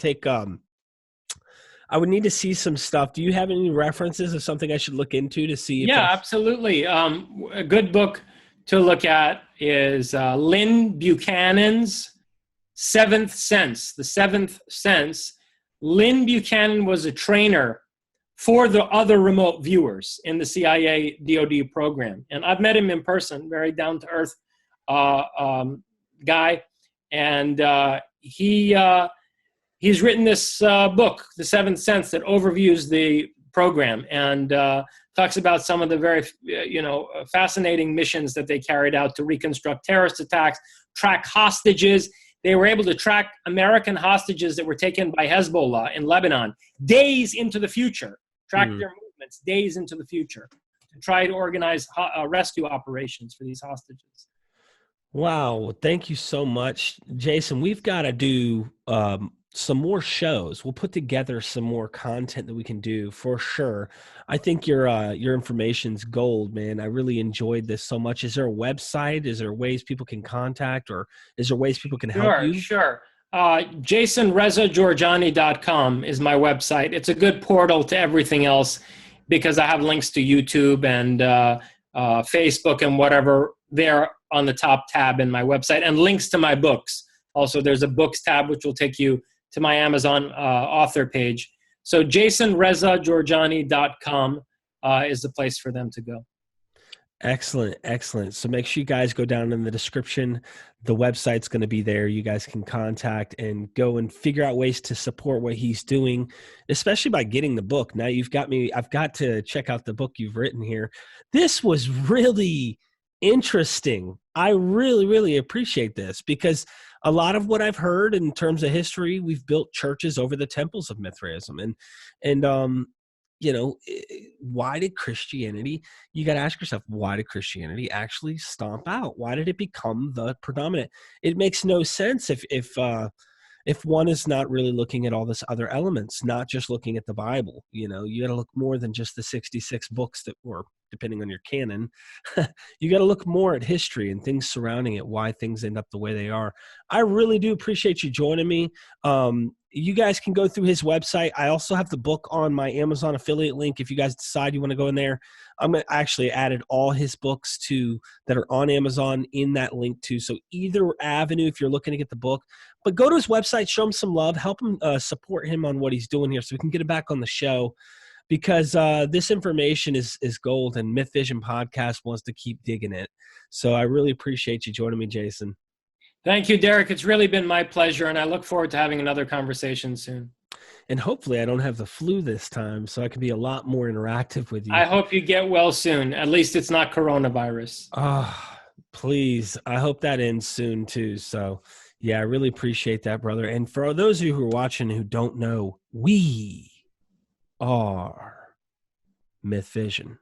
I would need to see some stuff. Do you have any references of something I should look into to see? Yeah, absolutely. A good book to look at is Lynn Buchanan's Seventh Sense, The Seventh Sense. Lynn Buchanan was a trainer for the other remote viewers in the CIA DOD program. And I've met him in person, very down-to-earth guy. And he's written this book, The Seventh Sense, that overviews the program and talks about some of the very, fascinating missions that they carried out to reconstruct terrorist attacks, track hostages. They were able to track American hostages that were taken by Hezbollah in Lebanon days into the future, track their movements days into the future to try to organize rescue operations for these hostages. Wow. Thank you so much, Jason. We've got to do some more shows. We'll put together some more content that we can do for sure. I think your information's gold, man. I really enjoyed this so much. Is there a website? Is there ways people can contact, or is there ways people can help you? Sure. JasonRezaJorjani.com is my website. It's a good portal to everything else because I have links to YouTube and Facebook and whatever there on the top tab in my website, and links to my books. Also, there's a books tab which will take you to my Amazon author page. So JasonRezaJorjani.com is the place for them to go. Excellent. So make sure you guys go down in the description. The website's going to be there. You guys can contact and go and figure out ways to support what he's doing, especially by getting the book. Now you've got me. I've got to check out the book you've written here. This was really interesting. I really, really appreciate this because a lot of what I've heard in terms of history, we've built churches over the temples of Mithraism. And why did Christianity, you got to ask yourself, why did Christianity actually stomp out? Why did it become the predominant? It makes no sense if one is not really looking at all this other elements, not just looking at the Bible. You got to look more than just the 66 books that were, depending on your canon. You got to look more at history and things surrounding it, why things end up the way they are. I really do appreciate you joining me. You guys can go through his website. I also have the book on my Amazon affiliate link. If you guys decide you want to go in there, I'm actually added all his books that are on Amazon in that link too. So either avenue, if you're looking to get the book, but go to his website, show him some love, help him support him on what he's doing here so we can get him back on the show, because this information is gold, and Myth Vision Podcast wants to keep digging it. So I really appreciate you joining me, Jason. Thank you, Derek. It's really been my pleasure, and I look forward to having another conversation soon. And hopefully I don't have the flu this time, so I can be a lot more interactive with you. I hope you get well soon. At least it's not coronavirus. Please. I hope that ends soon too. So yeah, I really appreciate that, brother. And for those of you who are watching who don't know, we are Myth Vision.